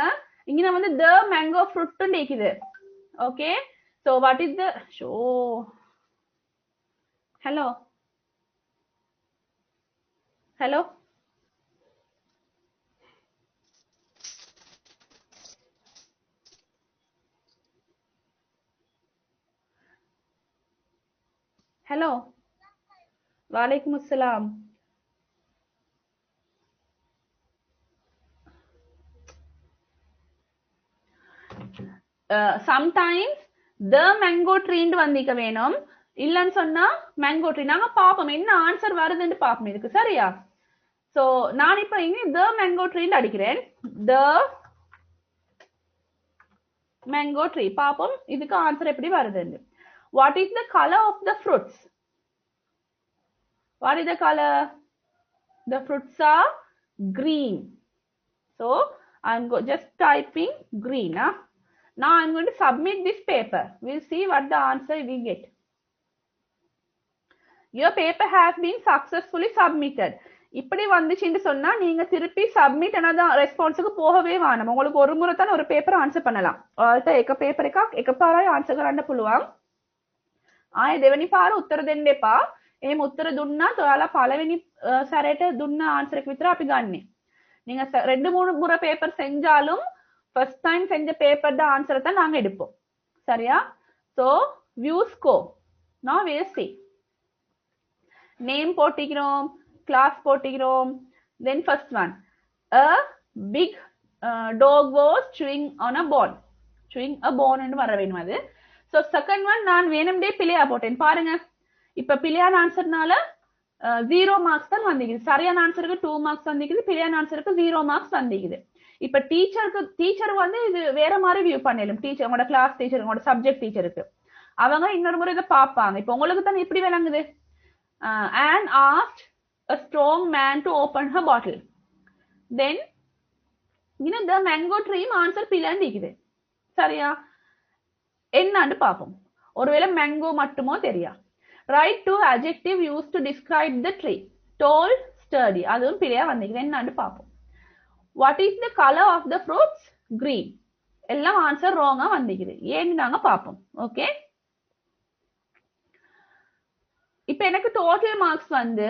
[SPEAKER 1] இங்க வந்து the mango fruit இருக்குது. Okay, so what is the show? hello hello hello walaikum assalam. Sometimes the mango ட்ரீன்னு வந்திக்க வேணும். இல்லன்னு சொன்னா மேங்கோ ட்ரீ. நாங்க பாப்போம் என்ன ஆன்சர் வருதுன்னு பாப்போம் இதுக்கு. சரியா? சோ நான் இப்ப இங்க த மேங்கோ ட்ரீன்னு அடிக்கிறேன். The mango tree. பாப்போம் இதுக்கு ஆன்சர் எப்படி வருதுன்னு. What is the colour of the fruits? What is the colour? The fruits are green. So I'm just typing green. Now I'm going to submit this paper. We'll see what the answer we get. Your paper has been successfully submitted. இப்படி வந்துச்சுன்னு சொன்னா நீங்க திருப்பி submit another ரெஸ்பான்ஸுக்கு போகவே வேணும். உங்களுக்கு ஒரு முறை தான் ஒரு பேப்பர் ஆன்சர் பண்ணலாம். ඔයාලට එක पेपर එකක් එකපාරයි ආන්සර් කරන්න පුළුවන්. ආයේ දෙවෙනි පාර උත්තර දෙන්න එපා. එහෙම උත්තර දුන්නත් ඔයාලා පළවෙනි සැරේට දුන්න ආන්සර් එක විතර අපි ගන්නෙ. நீங்க ரெண்டு மூணு முறை பேப்பர் செஞ்சாலும் ஃபர்ஸ்ட் டைம் செஞ்ச பேப்பர் தான் ஆன்சரை தான் நாங்க எடுப்போம். சரியா? So view score. now we'll see. Name போட்டிக்கிறோம், கிளாஸ் போட்டிக்கிறோம். then first one, a big dog was chewing on a bone. chewing a bone ன்னு வர வேணும் அது. so second one நான் வேணும்டே பிழையா போட்டேன். பாருங்க, இப்ப பிழையான ஆன்சர்னால 0 மார்க்ஸ் தான் வந்திருக்குது. சரியான ஆன்சருக்கு 2 மார்க்ஸ் வந்திருக்குது, பிழையான ஆன்சருக்கு 0 மார்க்ஸ் வந்திருக்குது. இப்ப டீச்சர் வந்து இது வேற மாதிரி வியூ பண்ணலும். டீச்சர் உங்களோட கிளாஸ் டீச்சர், உங்களோட சப்ஜெக்ட் டீச்சருக்கு அவங்க இன்னொரு முறை இதை பார்ப்பாங்க. இப்ப உங்களுக்கு தான் இப்படி விளங்குது. and asked a strong man to open her bottle. then the mango tree answer plant இருக்குது. சரியா? என்னன்னு பாப்போம். ஒருவேளை மேங்கோ மட்டுமோ தெரியா. write two adjective used to describe the tree. tall, sturdy. அதுவும் பிழையா வந்திருக்குது. என்னன்னு பாப்போம். what is the color of the fruits? green. எல்லாம் ஆன்சர் ராங்கா வந்திருக்குது. ஏன்னு நாங்க பாப்போம். ஓகே, இப்ப எனக்கு டோட்டல் மார்க்ஸ் வந்து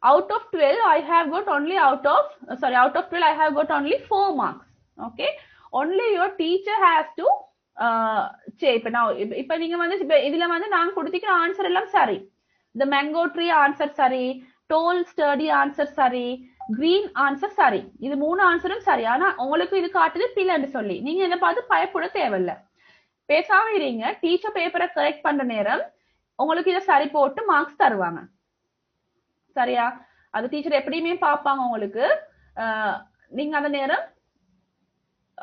[SPEAKER 1] out of 12 I have got only out of 12 I have got only 4 marks. okay, only your teacher has to இப்ப நீங்க வந்து இதுல வந்து நாங்க கொடுத்திக்கிற ஆன்சர் எல்லாம் சரி. the mango tree ஆன்சர் சரி, tall sturdy ஆன்சர் சரி, green ஆன்சர் சரி. இது மூணு ஆன்சரும் சரி. ஆனா உங்களுக்கு இது காட்டுது பிள்ளைன்னு சொல்லி நீங்க இதை பார்த்து பயப்பட தேவையில்லை. பேசாம இருங்க. டீச்சர் பேப்பரை கரெக்ட் பண்ற நேரம் உங்களுக்கு இதை சரி போட்டு மார்க்ஸ் தருவாங்க. சரியா? அது டீச்சர் எப்படியுமே பார்ப்பாங்க உங்களுக்கு. நீங்க அந்த நேரம்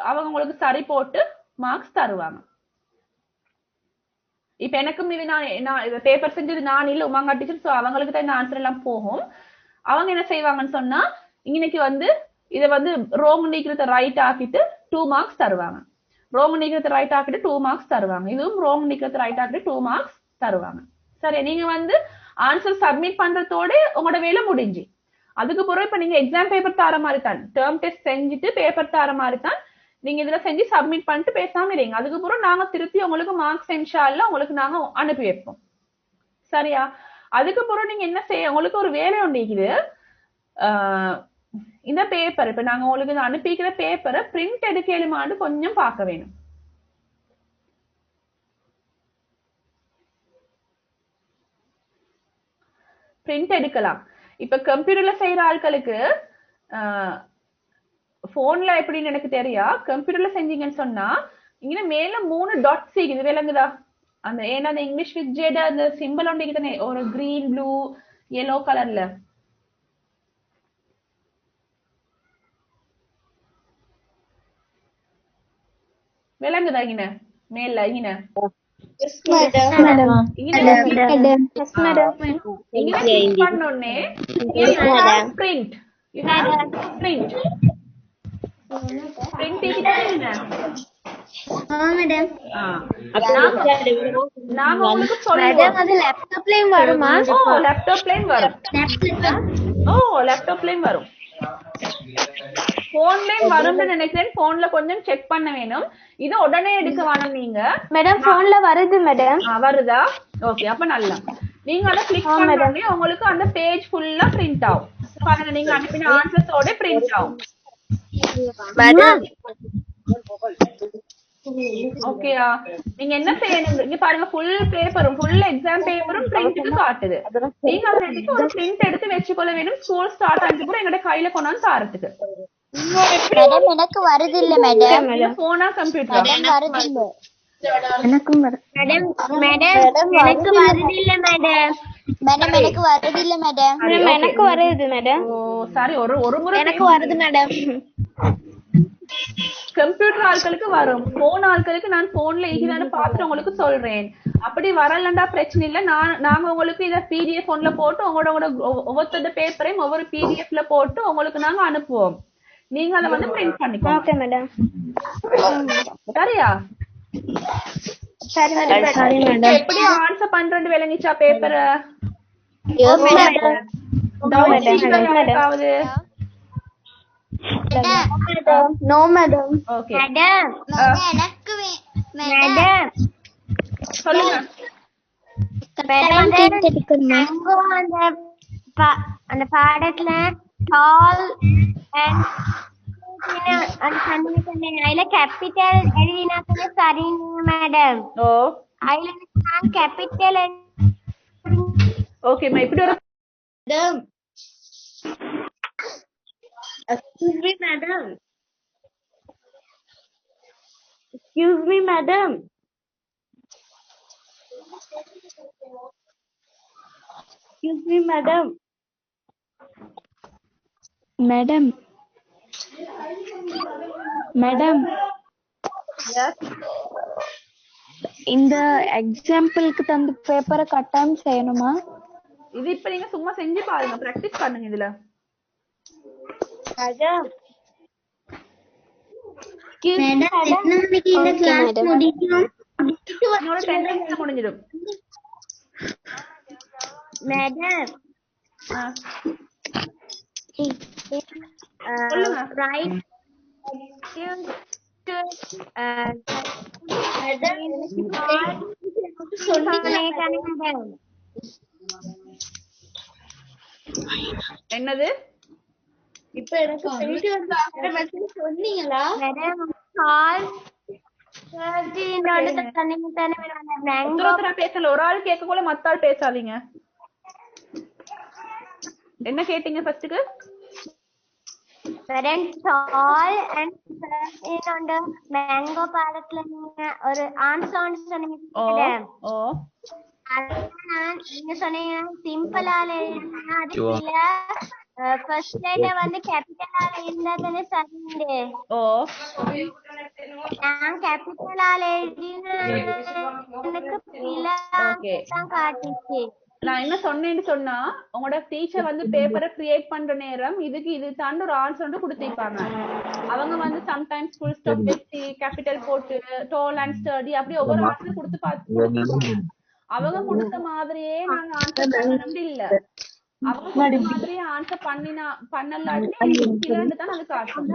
[SPEAKER 1] அவங்க உங்களுக்கு சரி போட்டு மார்க்ஸ் தருவாங்க. இப்ப எனக்கும் இது நான் பேப்பர் செஞ்சது நான் இல்ல, உமாங்கா டீச்சர். சோ அவங்களுக்கு தான் இந்த ஆன்சர் எல்லாம் போகும். அவங்க என்ன செய்வாங்கன்னு சொன்னா இன்னைக்கு வந்து இதை வந்து ரோங் நீக்கிறத ரைட் ஆக்கிட்டு 2 மார்க்ஸ் தருவாங்க. ரோங் நீக்கிறத ரைட் ஆக்கிட்டு 2 மார்க்ஸ் தருவாங்க. இதுவும் ரோங் நீக்கிறத ரைட் ஆக்கிட்டு 2 மார்க்ஸ் தருவாங்க. சரி, நீங்க வந்து ஆன்சர் சப்மிட் பண்றதோட உங்களோட வேலை முடிஞ்சு. அதுக்கு பிறகு இப்ப நீங்க எக்ஸாம் பேப்பர் தர மாதிரி தான், டேர்ம் டெஸ்ட் செஞ்சுட்டு பேப்பர் தர மாதிரி தான் நீங்க இதுல செஞ்சு சப்மிட் பண்ணிட்டு பேசாம இருங்க. அதுக்கு பிறகு நாங்க திருப்பி உங்களுக்கு மார்க்ஸ் இன்ஷாஅல்லாஹ் உங்களுக்கு நாங்க அனுப்பி வைப்போம். சரியா? அதுக்கு பிறகு நீங்க என்ன செய்ய, உங்களுக்கு ஒரு வேலை ஒன்று இருக்குது. இந்த பேப்பர் இப்ப நாங்க உங்களுக்கு அனுப்பிக்கிற பேப்பரை பிரிண்ட் எடுக்கலுமான்னு கொஞ்சம் பார்க்க வேணும். பிரிண்ட் எடுக்கலாம். இப்ப கம்ப்யூட்டர்ல செய்யற ஆட்களுக்கு போன்ல எப்படின்னு எனக்கு தெரியா. கம்ப்யூட்டர்ல செஞ்சீங்கன்னு சொன்னா இங்க மேல 3 டாட்ஸ் இருக்குது, விளங்குதா? அந்த ஏன்னா அந்த இங்கிலீஷ் வித் ஜெட் அந்த சிம்பிள் ஒன்று ஒரு கிரீன் ப்ளூ yellow கலர்ல. விளங்குதா இங்க மேல இங்க
[SPEAKER 5] madam.
[SPEAKER 1] இங்க click பண்ணோனே print you have print print இங்க
[SPEAKER 2] மேடம்
[SPEAKER 1] நாங்க உங்களுக்கு சொல்லுவோம்
[SPEAKER 5] அது லேப்டாப்லயும் வருமா?
[SPEAKER 1] லேப்டாப்லயும் வரும் லேப்டாப்லயும் வரும் போன்லயும் வரும்னு நினைக்கிறேன் போன்ல கொஞ்சம் செக் பண்ண வேணும் இது உடனே எடுக்க வேணும் நீங்க
[SPEAKER 4] மேடம் போன்ல வருது மேடம்
[SPEAKER 1] வருதா ஓகே அப்ப நல்லா நீங்க அதை கிளிக் பண்ணோடனே உங்களுக்கு அந்த பேஜ் ஃபுல்லா பிரிண்ட் ஆகும் பாருங்க நீங்க அனுப்பின ஆன்சர்ஸோட பிரிண்ட் ஆகும்
[SPEAKER 5] மேடம்
[SPEAKER 1] ஓகேயா நீங்க என்ன செய்யணும் இங்க பாருங்க ஃபுல் பேப்பரும் ஃபுல் எக்ஸாம் பேப்பரும் பிரிண்ட்க்கு காட்டுது நீங்க அதை எடுத்து ஒரு பிரிண்ட் எடுத்து வச்சுக்கொள்ள வேணும் ஸ்கூல் ஸ்டார்ட் ஆனது கூட எங்கட கையில கொண்டாந்து தாரத்துக்கு
[SPEAKER 4] மேடம் எனக்கு வருது இல்ல மேடம்
[SPEAKER 1] போனா கம்ப்யூட்டர்
[SPEAKER 4] வருது இல்ல
[SPEAKER 5] எனக்கும்
[SPEAKER 4] மேடம் எனக்கு வருது இல்ல மேடம் எனக்கு வருது இல்ல மேடம் எனக்கு வருது மேடம்
[SPEAKER 1] ஓ சாரி ஒரு முறை
[SPEAKER 4] எனக்கு வருது மேடம்
[SPEAKER 1] கம்ப்யூட்டர் ஆட்களுக்கு வரும் போன் ஆட்களுக்கு நான் போன்ல ஈஸியான பார்த்துட்டு உங்களுக்கு சொல்றேன் அப்படி வரலண்டா பிரச்சனை இல்ல நாங்க உங்களுக்கு இத பிடிஎஃப் ஒன்ல போட்டு உங்களோட ஒவ்வொரு பேப்பரையும் ஒவ்வொரு பிடிஎஃப்ல போட்டு உங்களுக்கு நாங்க அனுப்புவோம் நீங்க அதை வந்து பிரிண்ட் பண்ணிக்கோங்க
[SPEAKER 4] ஓகே மேடம்
[SPEAKER 1] சரியா
[SPEAKER 4] சரி மேடம்
[SPEAKER 1] எப்படி ஆன்சர் பண்றது விளங்கிச்சா பேப்பரை யாருக்காவது
[SPEAKER 4] நோ மேடம்
[SPEAKER 1] ஓகே
[SPEAKER 2] மேடம் எனக்கு மேடம்
[SPEAKER 1] சொல்லுங்க
[SPEAKER 4] அந்த பாடத்துல டால் அண்ட் அதுல கேபிட்டல் எழுதினாக்கே சரிங்க மேடம்
[SPEAKER 1] ஓ
[SPEAKER 4] அதுல நான் கேபிட்டல்
[SPEAKER 1] ஓகேம்மா இப்படி ஒரு
[SPEAKER 4] Excuse me, madam. Excuse me, madam.
[SPEAKER 5] Madam madam இந்த எக்ஸாம்பிளுக்கு தந்த பேப்பரை கட்டாயம் செய்யணுமா
[SPEAKER 1] இது இப்ப நீங்க சும்மா செஞ்சு பாருங்க பிராக்டிஸ் பண்ணுங்க இதுல
[SPEAKER 2] மேடம் எத்தனை மணிக்கு இந்த கிளாஸ் முடிக்கும்
[SPEAKER 1] இன்னொரு 10 minutes முடிஞ்சிடும்
[SPEAKER 4] Madam.
[SPEAKER 1] சொல்லுங்க
[SPEAKER 4] Right.
[SPEAKER 1] என்னது
[SPEAKER 2] இப்ப எனக்கு போயிட்டு வந்து சொன்னீங்களா
[SPEAKER 4] Madam, call.
[SPEAKER 1] ஒருத்தரா பேசல ஒரு ஆள் கேட்கக்குள்ள மத்த ஆள் பேசாதீங்க என்ன கேட்டீங்க ஃபர்ஸ்ட்க்கு
[SPEAKER 4] Madam, tall and on the mango பாடத்துல நீங்க ஒரு ஆன்சர் சொன்னீங்க மேடம்
[SPEAKER 1] ஓ
[SPEAKER 4] நீங்க சொன்னீங்க சிம்பிளால எழுதினா அது இல்ல ஃபர்ஸ்ட் லெட்டர் வந்து கேபிட்டலால இருந்தா தானே சரிண்டு
[SPEAKER 1] ஓ
[SPEAKER 4] நான் கேபிட்டலால எழுதினா எனக்கு இல்ல தான் காட்டிச்சு
[SPEAKER 1] நான் என்ன சொன்னேன்னு சொன்னா உங்களோட டீச்சர் வந்து பேப்பரை கிரியேட் பண்ற நேரம் இதுக்கு இது தாண்டி ஒரு ஆன்சர் வந்து கொடுத்திருப்பாங்க அவங்க வந்து சம்டைம்ஸ் ஃபுல் ஸ்டாப் வச்சு கேபிட்டல் போட்டு டோல் அண்ட் ஸ்டடி அப்படி ஒவ்வொரு ஆன்சர் கொடுத்து பார்த்து அவங்க கொடுத்த மாதிரியே நாங்க ஆன்சர் பண்ணணும் இல்ல அவங்க கொடுத்த மாதிரியே ஆன்சர் பண்ணலாட்டி இல்லன்னு தான் அது காட்டும்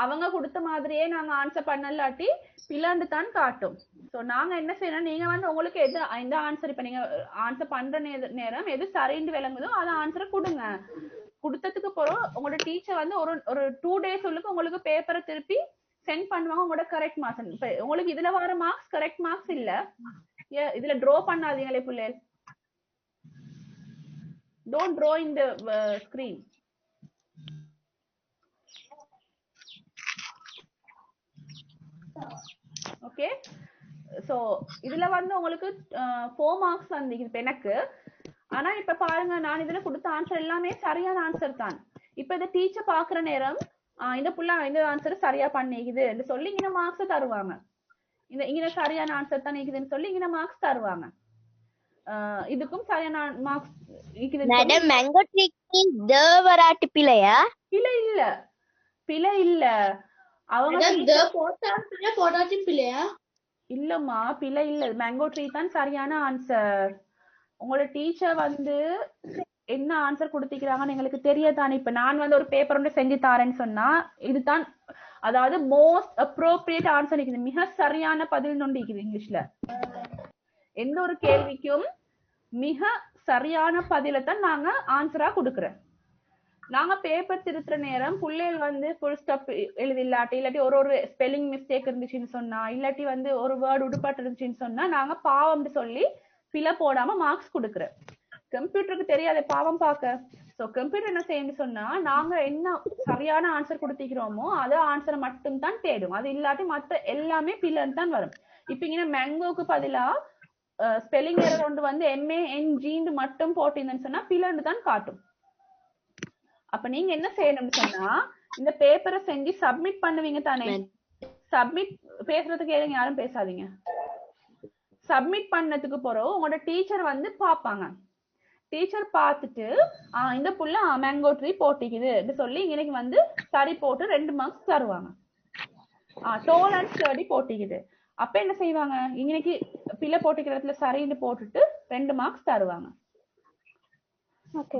[SPEAKER 1] அவங்க கொடுத்த மாதிரியே நாங்க ஆன்சர் பண்ணலாட்டி பிளாண்டு தான் காட்டும் சோ நாங்க என்ன செய்யணும் நீங்க வந்து உங்களுக்கு எது இந்த ஆன்சர் இப்ப நீங்க ஆன்சர் பண்ற நேரம் எது சரின்னு விளங்குதோ அத ஆன்சரை கொடுங்க கொடுத்ததுக்கு அப்புறம் உங்களோட டீச்சர் வந்து ஒரு 2 days உள்ளுக்கு உங்களுக்கு பேப்பரை திருப்பி சென்ட் பண்ணுவாங்க உங்களோட கரெக்ட் மார்க்ஸ் உங்களுக்கு இதுல வர மார்க்ஸ் கரெக்ட் மார்க்ஸ் இல்ல இதுல ட்ரா பண்ணாதீங்களே பிள்ளைகள் don't draw in the screen okay so இதுல வந்து உங்களுக்கு 4 மார்க்ஸ் வந்து இப்ப எனக்கு ஆனா இப்ப பாருங்க, நான் இதுல கொடுத்த ஆன்சர் எல்லாமே சரியான ஆன்சர் தான். இப்ப இதை டீச்சர் பாக்குற நேரம் இந்த புள்ள இந்த ஆன்சர் சரியா பண்ணிக்குது சொல்லி இங்க மார்க்ஸ் தருவாங்க. இங்க சரியான ஆன்சர் தான் இருக்குதுன்னு சொல்லி இங்க மார்க்ஸ் தருவாங்க. இதுக்கும் சரியான மார்க்ஸ் இருக்குது.
[SPEAKER 5] மேடம் மேங்கோ ட்ரீக்கு த வராட்டி பிழையா?
[SPEAKER 1] பிழை இல்ல அவங்க
[SPEAKER 2] போட்டாச்சு பிள்ளையா
[SPEAKER 1] இல்லம்மா, பிழை இல்ல. மேங்கோ ட்ரீ தான் சரியான ஆன்சர். உங்களோட டீச்சர் வந்து என்ன ஆன்சர் கொடுத்திருக்காங்கன்னு எங்களுக்கு தெரியாதானே. இப்ப நான் வந்து ஒரு பேப்பர் ஒன்று செஞ்சு தாரேன்னு சொன்னா இதுதான், அதாவது மோஸ்ட் அப்ரோப்ரியேட் ஆன்சர் இருக்குது, மிக சரியான பதில் ஒன்று இருக்குது. இங்கிலீஷ்ல எந்த ஒரு கேள்விக்கும் மிக சரியான பதிலை தான் நாங்க ஆன்சரா கொடுக்குறோம். நாங்க பேப்பர் திருத்துற நேரம் பிள்ளைகள் வந்து ஃபுல் ஸ்டாப் எழுதி இல்லாட்டி ஒரு ஸ்பெல்லிங் மிஸ்டேக் இருந்துச்சுன்னு சொன்னா, இல்லாட்டி வந்து ஒரு வேர்டு உடுப்பாட்டு இருந்துச்சுன்னு சொன்னா நாங்க பாவம்னு சொல்லி பிழை போடாம மார்க்ஸ் கொடுக்குறோம். கம்ப்யூட்டருக்கு தெரியாத பாவம் பார்க்க. சோ கம்ப்யூட்டர் என்ன செய்யணும்னு சொன்னா, நாங்க என்ன சரியான ஆன்சர் கொடுத்திக்கிறோமோ அது ஆன்சரை மட்டும் தான் தேடும். அது இல்லாட்டி மற்ற எல்லாமே பிழைன்னு தான் வரும். இப்ப இங்க மேங்கோக்கு பதிலா ஸ்பெல்லிங் எரர் ஒன்று வந்து MANG மட்டும் போட்டீங்கன்னு சொன்னா பிழைன்னு தான் காட்டும். அப்ப நீங்க என்ன செய்யணும்னு சொன்னா, இந்த பேப்பரை செஞ்சு சப்மிட் பண்ணுவீங்க தானே. சப்மிட் பேசுறதுக்கு ஏதுங்க, யாரும் பேசாதீங்க. சப்மிட் பண்ணதுக்கு பிறகு உங்களோட டீச்சர் வந்து பாப்பாங்க. டீச்சர் பார்த்துட்டு இந்த புள்ள மேங்கோ ட்ரீ போட்டிக்குது சொல்லி இன்னைக்கு வந்து சரி போட்டு 2 மார்க்ஸ் தருவாங்க. டோல் அண்ட் ஸ்டடி போட்டிக்குது. அப்ப என்ன செய்வாங்க, இன்னைக்கு பிள்ளை போட்டிக்கிற இடத்துல சரின்னு போட்டுட்டு 2 மார்க்ஸ் தருவாங்க.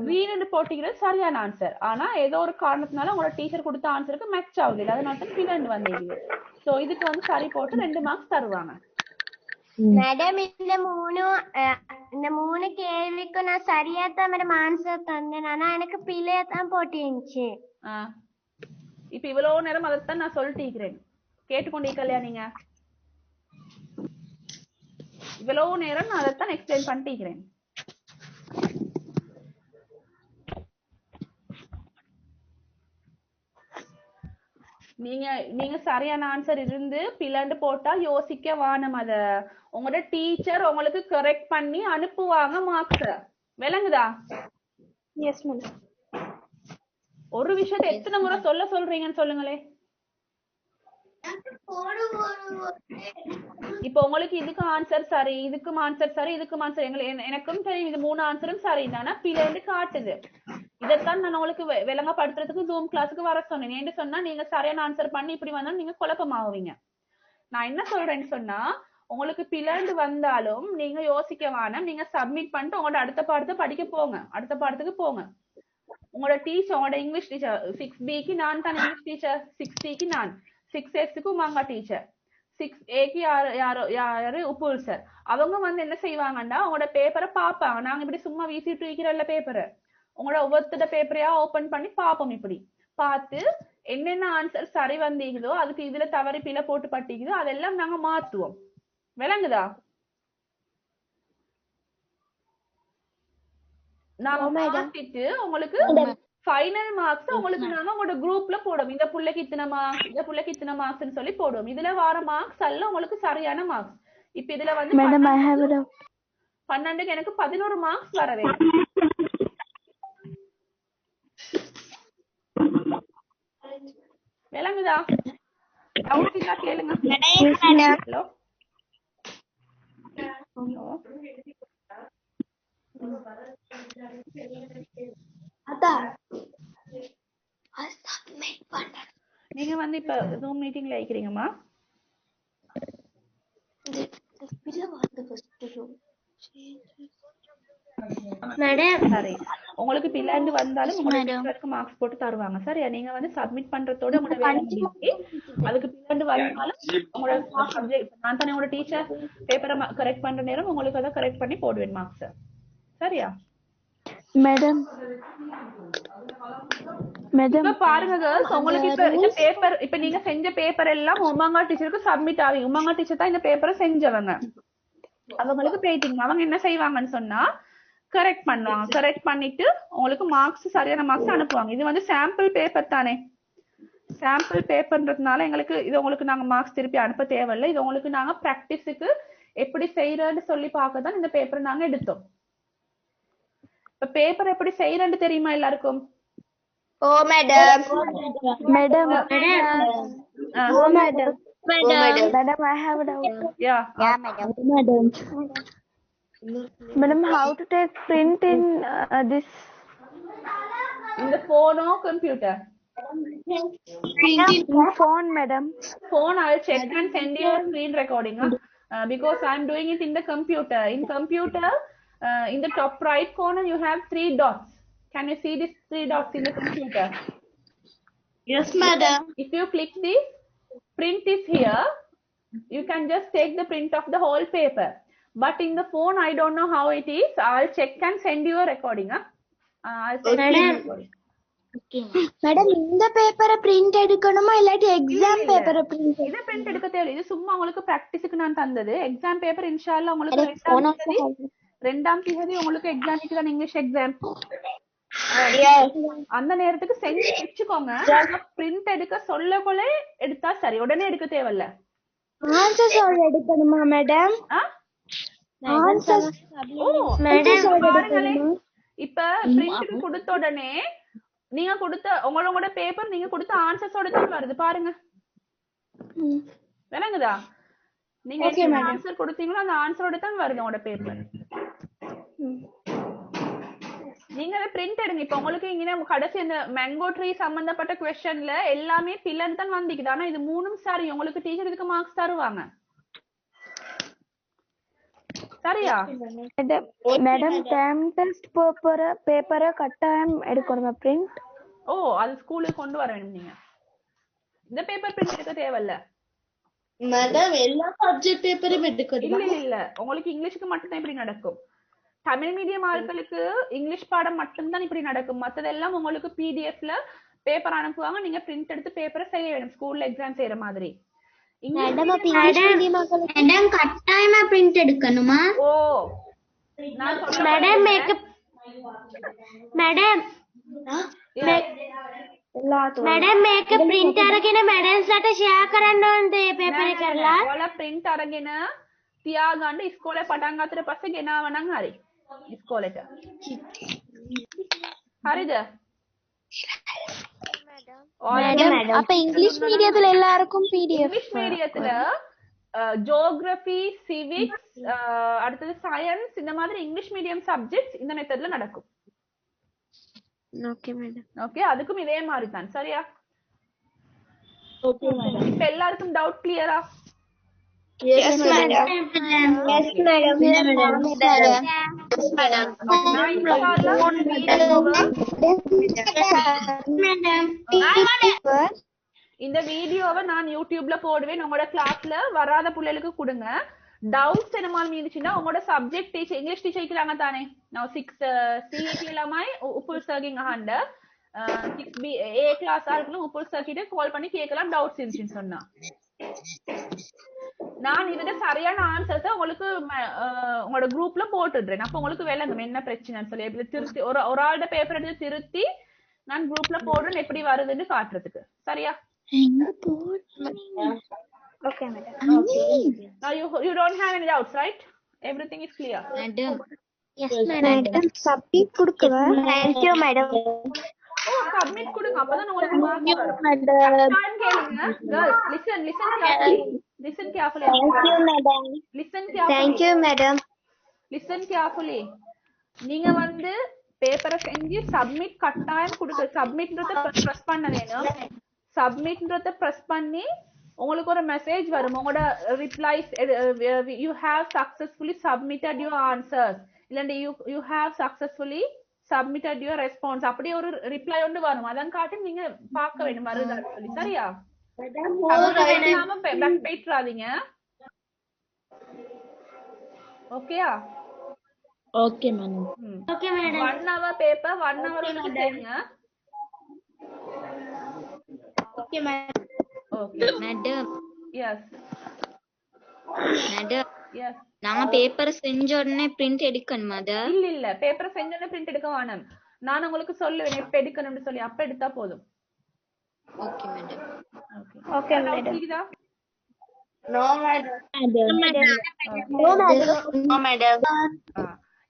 [SPEAKER 1] வீணு போட்டிக்கிறது சரியான ஆன்சர். ஆனா ஏதோ ஒரு காரணத்தினால உங்களோட டீச்சர் கொடுத்த ஆன்சருக்கு மேட்ச் ஆகுது, அதனால தான் பின்னாடி வந்தீங்க. சோ இதுக்கு வந்து சரி போட்டு 2 மார்க்ஸ் தருவாங்க.
[SPEAKER 4] மேடம் இந்த மூணு கேள்விக்கு நான் சரியா தான் மேடம் ஆன்சர் தந்தேன். ஆனா எனக்கு பிள்ளையா தான் போட்டிருந்துச்சு.
[SPEAKER 1] இப்ப இவ்வளவு நேரம் அதைத்தான் நான் சொல்லிட்டு இருக்கிறேன். கேட்டுக்கொண்டீங்களா நீங்க? இவ்வளவு நேரம் நான் அதைத்தான் எக்ஸ்பிளைன் பண்ணிட்டு இருக்கிறேன். நீங்க சரியான ஆன்சர் இருந்து பிளாண்டு போட்டா யோசிக்க வானம். அத உங்களோட டீச்சர் உங்களுக்கு கரெக்ட் பண்ணி அனுப்புவாங்க மார்க்ஸ். விளங்குதா?
[SPEAKER 4] Yes madam.
[SPEAKER 1] ஒரு விஷயத்தை எத்தனை முறை சொல்றீங்கன்னு சொல்லுங்களே. இப்ப உங்களுக்கு இதுக்கு ஆன்சர் சரி, இதுக்கும் ஆன்சர் சரி, இதுக்கும் ஆன்சர் எனக்கும் தெரியும் இது 3 ஆன்சரும் சரி தானே பிள்ளைன்னு காட்டுது. இதைத்தான் நான் உங்களுக்கு விளங்கப்படுத்துறதுக்கு ஜூம் கிளாஸுக்கு வர சொன்னேன். ஏன்னு சொன்னா நீங்க சரியான ஆன்சர் பண்ணி இப்படி வந்தா நீங்க குழப்பமாகுவீங்க. நான் என்ன சொல்றேன்னு சொன்னா, உங்களுக்கு பிளண்டு வந்தாலும் நீங்க யோசிக்க வேணாம். நீங்க சப்மிட் பண்ணிட்டு உங்களோட அடுத்த பாடத்தை படிக்க போங்க, அடுத்த பாடத்துக்கு போங்க. உங்களோட டீச்சர், உங்களோட இங்கிலீஷ் டீச்சர் 6Bக்கு நான் தான் இங்கிலீஷ் டீச்சர், 6Cக்கு நான், 6Sக்கு உமாங்கா டீச்சர், 6Aக்கு யாரு உப்புல் சார். அவங்க வந்து என்ன செய்வாங்கன்னா உங்களோட பேப்பரை பாப்பாங்க. நாங்க இப்படி சும்மா வீசிட்டு இருக்கிற பேப்பரை உங்களோட ஒவ்வொருத்தோட பேப்பரையா ஓபன் பண்ணி பாப்போம். இப்படி பார்த்து என்னென்ன ஆன்சர் சரி வந்தீங்களோ அதுக்கு இதுல தவறி பிழை போட்டு பட்டிக்குதோ அதெல்லாம் நாங்க மாத்துவோம். விளங்குதா? நாங்க மாத்திட்டு உங்களுக்கு ஃபைனல் மார்க்ஸ் உங்களுக்கு நாங்க உங்களோட குரூப்ல போடுவோம். இந்த புள்ளைக்கு இத்தனை மார்க்ஸ், இந்த புள்ளைக்கு இத்தனை மார்க்ஸ்னு சொல்லி போடுவோம். இதுல வர மார்க்ஸ் எல்லாம் உங்களுக்கு சரியான மார்க்ஸ். இப்ப இதுல வந்து 12க்கு எனக்கு 11 மார்க்ஸ் வர வேண்டும். விளங்குதா? டவுட் இருந்தா கேளுங்க. ஹலோ நீங்க வந்து இப்ப ஜூம் மீட்டிங்ல இருக்கிறீங்கம்மா?
[SPEAKER 2] மேடம்
[SPEAKER 1] சரி, உங்களுக்கு பிளாண்டு வந்தாலும் உங்களுக்கு மார்க்ஸ் போட்டு தருவாங்க. சரியா? நீங்க வந்து சப்மிட் பண்றதோட உங்களோட வேலை முடிஞ்சு அதுக்கு பிளாண்டு வந்தாலும் உங்களோட சப்ஜெக்ட் நான் தானே உங்களோட டீச்சர் பேப்பரை கரெக்ட் பண்ற நேரம் உங்களுக்கு அதை கரெக்ட் பண்ணி போடுவேன் மார்க்ஸ். சரியா
[SPEAKER 6] மேடம்?
[SPEAKER 1] இப்ப பாருங்க girls, உங்களுக்கு இப்ப இந்த பேப்பர் இப்ப நீங்க செஞ்ச பேப்பர் எல்லாம் உமாங்கா டீச்சருக்கு சப்மிட் ஆகி, உமாங்கா டீச்சர் தான் இந்த பேப்பரை செஞ்சவங்க. அவங்களுக்கு பெயிண்டிங் அவங்க என்ன செய்வாங்கன்னு சொன்னா கரெக்ட் பண்ணுவாங்க. கரெக்ட் பண்ணிட்டு உங்களுக்கு மார்க்ஸ் சரியான மார்க்ஸ் அனுப்புவாங்க. இது வந்து சாம்பிள் பேப்பர் தானே. சாம்பிள் பேப்பர்ன்றதுனால எங்களுக்கு இது உங்களுக்கு நாங்க மார்க்ஸ் திருப்பி அனுப்ப தேவையில்லை. இது உங்களுக்கு நாங்க பிராக்டிஸுக்கு எப்படி செய்யறன்னு சொல்லி பார்க்க தான் இந்த பேப்பரை நாங்க எடுத்தோம். இப்ப பேப்பர் எப்படி செய்யறேன்னு தெரியுமா எல்லாருக்கும்?
[SPEAKER 5] Oh madam.
[SPEAKER 6] Madam.
[SPEAKER 5] Oh madam.
[SPEAKER 6] Madam, I have a doubt.
[SPEAKER 1] Yeah.
[SPEAKER 6] Madam. Madam, how to take print in this?
[SPEAKER 1] In the phone or computer?
[SPEAKER 6] Phone, madam.
[SPEAKER 1] Phone, I'll check and send you a screen recording. Because I'm doing it in the computer. In computer, in the top right corner, you have 3 dots. Can you see these 3 dots in the computer?
[SPEAKER 5] Yes madam.
[SPEAKER 1] If you click this, print is here. You can just take the print of the whole paper. But in the phone, I don't know how it is. I'll check and send you a recording. I'll send you a recording.
[SPEAKER 4] Madam இந்த பேப்பரை print எடுக்கணுமா இல்லாட்டி exam பேப்பரை print?
[SPEAKER 1] இத print எடுக்க தேவையில்லை. இது சும்மா உங்களுக்கு பிராக்டிஸ்க்கு நான் தந்தது. எக்ஸாம் பேப்பர் இன்ஷாஅல்லாஹ் உங்களுக்கு 2ஆம் தேதி உங்களுக்கு எக்ஸாமுக்கு தான் இங்கிலீஷ் எக்ஸாம். அந்த நேரத்துக்கு செஞ்சு வச்சுக்கோங்க. பிரிண்ட் எடுக்க சொல்லக்குள்ளே எடுத்தா சரி, உடனே எடுக்க தேவையில்ல.
[SPEAKER 4] ஆன்சர் சொல்ல எடுக்கணுமா மேடம்? ஆன்சர்
[SPEAKER 1] மேடம் இப்ப பிரிண்ட் கொடுத்த உடனே நீங்க கொடுத்த உங்களோட பேப்பர் நீங்க கொடுத்த ஆன்சர்ஸோட தான் வருது பாருங்க. விளங்குதா? நீங்க என்ன ஆன்சர் கொடுத்தீங்களோ அந்த ஆன்சரோட தான் வருது உங்களோட பேப்பர். நீங்க அதை பிரிண்ட் எடுங்க. இப்ப உங்களுக்கு இங்க கடைசி அந்த மேங்கோ ட்ரீ சம்பந்தப்பட்ட क्वेश्चनல எல்லாமே பில்லன் தான் வந்திக்குது. ஆனா இது மூணும் சரி, உங்களுக்கு டீச்சர் இதுக்கு மார்க்ஸ் தருவாங்க. சரியா?
[SPEAKER 6] மேடம் டேர்ம் டெஸ்ட் பேப்பரை கட்டாயம் எடுக்கணுமா பிரிண்ட்?
[SPEAKER 1] ஓ, அது ஸ்கூலுக்கு கொண்டு வர வேணும். நீங்க இந்த பேப்பர் பிரிண்ட் எடுக்க தேவையில்ல
[SPEAKER 5] மேடம். எல்லா சப்ஜெக்ட் பேப்பரும் எடுக்கணுமா?
[SPEAKER 1] இல்ல, உங்களுக்கு இங்கிலீஷ்க்கு மட்டும் தான் இப்படி நடக்கும். தமிழ் மீடியம் ஆட்களுக்கு இங்கிலீஷ் பாடம் மட்டும் தான் இப்படி நடக்கும். மத்ததெல்லாம் உங்களுக்கு பிடிஎஃப்ல பேப்பர் அனுப்புவாங்க. நீங்க பிரிண்ட் எடுத்து பேப்பரை செய்ய வேணும், ஸ்கூல்ல எக்ஸாம் செய்யற மாதிரி.
[SPEAKER 2] மேடம் கட்டாயமா பிரிண்ட் எடுக்கணுமா?
[SPEAKER 1] ஓ, நான் சொல்றேன்
[SPEAKER 4] மேடம் மேக்கப் மேடம் मैडम මේක print අරගෙන මැඩම්ස්ලට share කරන්න ඕනද මේ paper එක කරලා?
[SPEAKER 1] ඔයාලා print අරගෙන තියාගන්න ඉස්කෝලේ පටන් ගත්තට පස්සේ ගෙනාව නම් හරි ඉස්කෝලේට. හරිද?
[SPEAKER 4] மேடம் அப்ப இங்கிலீஷ் மீடியத்துல எல்லாருக்கும் PDF.
[SPEAKER 1] இங்கிலீஷ் மீடியத்துல ஜியோகிராஃபி, சிவிக்ஸ், அடுத்தது சயின்ஸ், இந்த மாதிரி இங்கிலீஷ் மீடியம் சப்ஜெக்ட்ஸ் இந்த மெத்தட்ல நடக்கும்.
[SPEAKER 4] Okay madam.
[SPEAKER 1] ஓகே, அதுக்கும் இதே மாதிரி தான். சரியா? Okay madam. இப்ப எல்லாருக்கும் டவுட் கிளியரா?
[SPEAKER 5] S madam. Yes madam. Yes madam.
[SPEAKER 1] நான் இந்த வீடியோவை நான் யூடியூப்ல போடுவேன். உங்களோட கிளாஸ்ல வராத பிள்ளைகளுக்கு கொடுங்க. டவுட்ஸ் என்ன மாதிரி இருந்துச்சுன்னா உங்களோட சப்ஜெக்ட் டீச்சர் இங்கிலீஷ் டீச்சர் இருக்கிறாங்க தானே, நான் 6 CET எல்லாமே உப்புல் சர்க்கிங் ஆண்ட 6B A கிளாஸ் ஆளுங்களும் உப்புல் சர்க்கிட்ட கால் பண்ணி கேட்கலாம் டவுட்ஸ் இருந்துச்சுன்னு சொன்னா. நான் இதுக்கு சரியான ஆன்சர்ஸை உங்களுக்கு உங்களோட குரூப்ல போட்டுடுறேன். அப்ப உங்களுக்கு விளங்கும் என்ன பிரச்சனைன்னு சொல்லி. எப்படி திருத்தி ஒரு ஆளோட பேப்பர் எடுத்து திருத்தி நான் குரூப்ல போடுறேன் எப்படி வருதுன்னு காட்டுறதுக்கு. சரியா?
[SPEAKER 4] Okay madam.
[SPEAKER 1] Now you don't have any doubts, right? Everything is clear.
[SPEAKER 5] Madam.
[SPEAKER 4] Yes madam. Submit கொடுக்கவா? Thank you madam.
[SPEAKER 1] Oh, submit கொடுங்க. அப்பதான் உங்களுக்கு மார்க் வரும்.
[SPEAKER 4] madam.
[SPEAKER 1] நான் கேளுங்க. Girls, listen carefully. Listen carefully.
[SPEAKER 4] Thank you madam.
[SPEAKER 1] Listen carefully.
[SPEAKER 4] Thank you madam.
[SPEAKER 1] Listen carefully. நீங்க வந்து பேப்பரை செஞ்சு சப்மிட் கட்டாயம் கொடுக்க. சப்மிட்ன்றத பிரஸ் பண்ண வேணும். சப்மிட்ன்றத பிரஸ் பண்ணி உங்களுக்கு ஒரு மெசேஜ் வரும். உங்களோட replies you have successfully submitted your answers இல்லைன்னா you have successfully submitted your response அப்படி ஒரு ரிப்ளை ஒன்று வரும். அதான் காட்டி நீங்க பார்க்க வேணும் வருதான்னு சொல்லி. சரியா? போயிட்டுறாதீங்க. ஓகேயா?
[SPEAKER 5] Okay madam.
[SPEAKER 2] Okay madam.
[SPEAKER 1] 1 hour paper 1 hour செய்யுங்க.
[SPEAKER 2] Okay madam.
[SPEAKER 1] Okay
[SPEAKER 5] madam.
[SPEAKER 1] Yes
[SPEAKER 5] madam.
[SPEAKER 1] Yes.
[SPEAKER 5] நாங்க பேப்பர் செஞ்ச உடனே பிரிண்ட் எடுக்கணுமா?
[SPEAKER 1] இல்ல பேப்பர் செஞ்ச உடனே பிரிண்ட் எடுக்க வேணும். நான் உங்களுக்கு சொல்லுவேன் எப்ப எடுக்கணும்னு சொல்லி. அப்ப எடுத்தா போதும்.
[SPEAKER 5] Okay madam.
[SPEAKER 1] Okay madam.
[SPEAKER 5] No madam. No madam. No madam.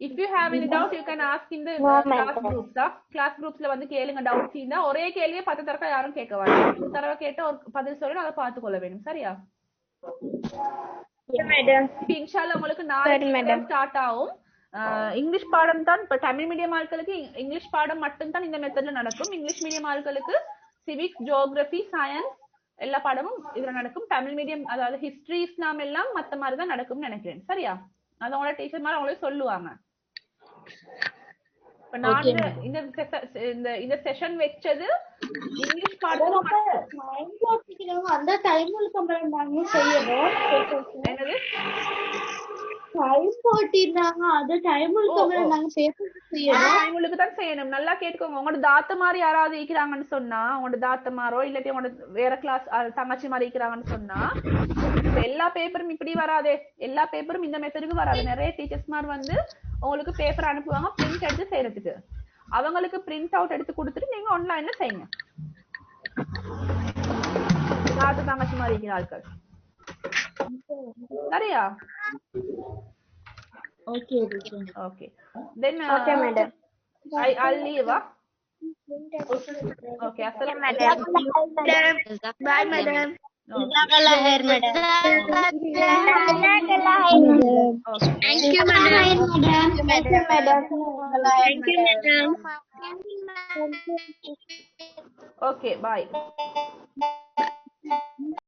[SPEAKER 1] If you have any doubt, you can ask in the class groups. Class groups வந்து கேளுங்க டவுட்ஸ் இருந்தா. ஒரே கேள்வியை 10 தடவை யாரும் கேட்க வேண்டாம். ஒரு தடவை கேட்ட ஒரு பதில் சொல்லணும், அதை பார்த்துக்கொள்ள வேணும். சரியா?
[SPEAKER 6] மேடம்
[SPEAKER 1] இன்ஷால்லா உங்களுக்கு நாளைக்கு ஸ்டார்ட் ஆகும். இங்கிலீஷ் பாடம் தான். இப்ப தமிழ் மீடியம் ஆட்களுக்கு இங்கிலீஷ் பாடம் மட்டும் தான் இந்த மெத்தட்ல நடக்கும். இங்கிலீஷ் மீடியம் ஆட்களுக்கு சிவிக்ஸ், ஜியோகிராபி, சயின்ஸ் எல்லா பாடமும் இதுல நடக்கும். தமிழ் மீடியம் அதாவது ஹிஸ்டரி, இஸ்லாம் எல்லாம் மத்த மாதிரி தான் நடக்கும்னு நினைக்கிறேன். சரியா? அது உங்களோட டீச்சர் மாதிரி அவங்களே சொல்லுவாங்க. இப்ப நான் இந்த செஷன் வச்சது இங்கிலீஷ் பாடம்
[SPEAKER 2] அந்த டைமுக்கு அப்புறம் நாங்க செய்யறோம்.
[SPEAKER 1] என்னது
[SPEAKER 2] டைம் போட்டிருந்தாங்க, அது டைமுக்கு அப்புறம் நாங்க பேப்பர் செய்யறோம்.
[SPEAKER 1] டைமுக்கு தான் செய்யணும். நல்லா கேட்டுக்கோங்க. உங்களோட தாத்த மாதிரி யாராவது இருக்கிறாங்கன்னு சொன்னா, உங்களோட தாத்தமாரோ இல்லாட்டி உங்களோட வேற கிளாஸ் தங்கச்சி மாதிரி இருக்கிறாங்கன்னு சொன்னா, எல்லா பேப்பரும் இப்படி வராதே. எல்லா பேப்பரும் இந்த மெத்தடுக்கு வராது. நிறைய டீச்சர்ஸ் மாதிரி வந்து உங்களுக்கு பேப்பர் அனுப்புவாங்க பிரிண்ட் எடுத்து செய்யறதுக்கு. அவங்களுக்கு பிரிண்ட் அவுட் எடுத்து கொடுத்துட்டு நீங்க ஆன்லைன்ல செய்யுங்க. தாத்த தங்கச்சி மாதிரி இருக்கிற ஆட்கள். சரியா?
[SPEAKER 2] Okay.
[SPEAKER 1] Then
[SPEAKER 6] okay madam,
[SPEAKER 1] I'll leave. Okay, assalam madam.
[SPEAKER 6] bye madam.
[SPEAKER 5] Jazakallah khair, madam.
[SPEAKER 2] Thank you, madam.
[SPEAKER 6] Thank you madam.
[SPEAKER 5] Thank you, madam.
[SPEAKER 1] Okay, bye.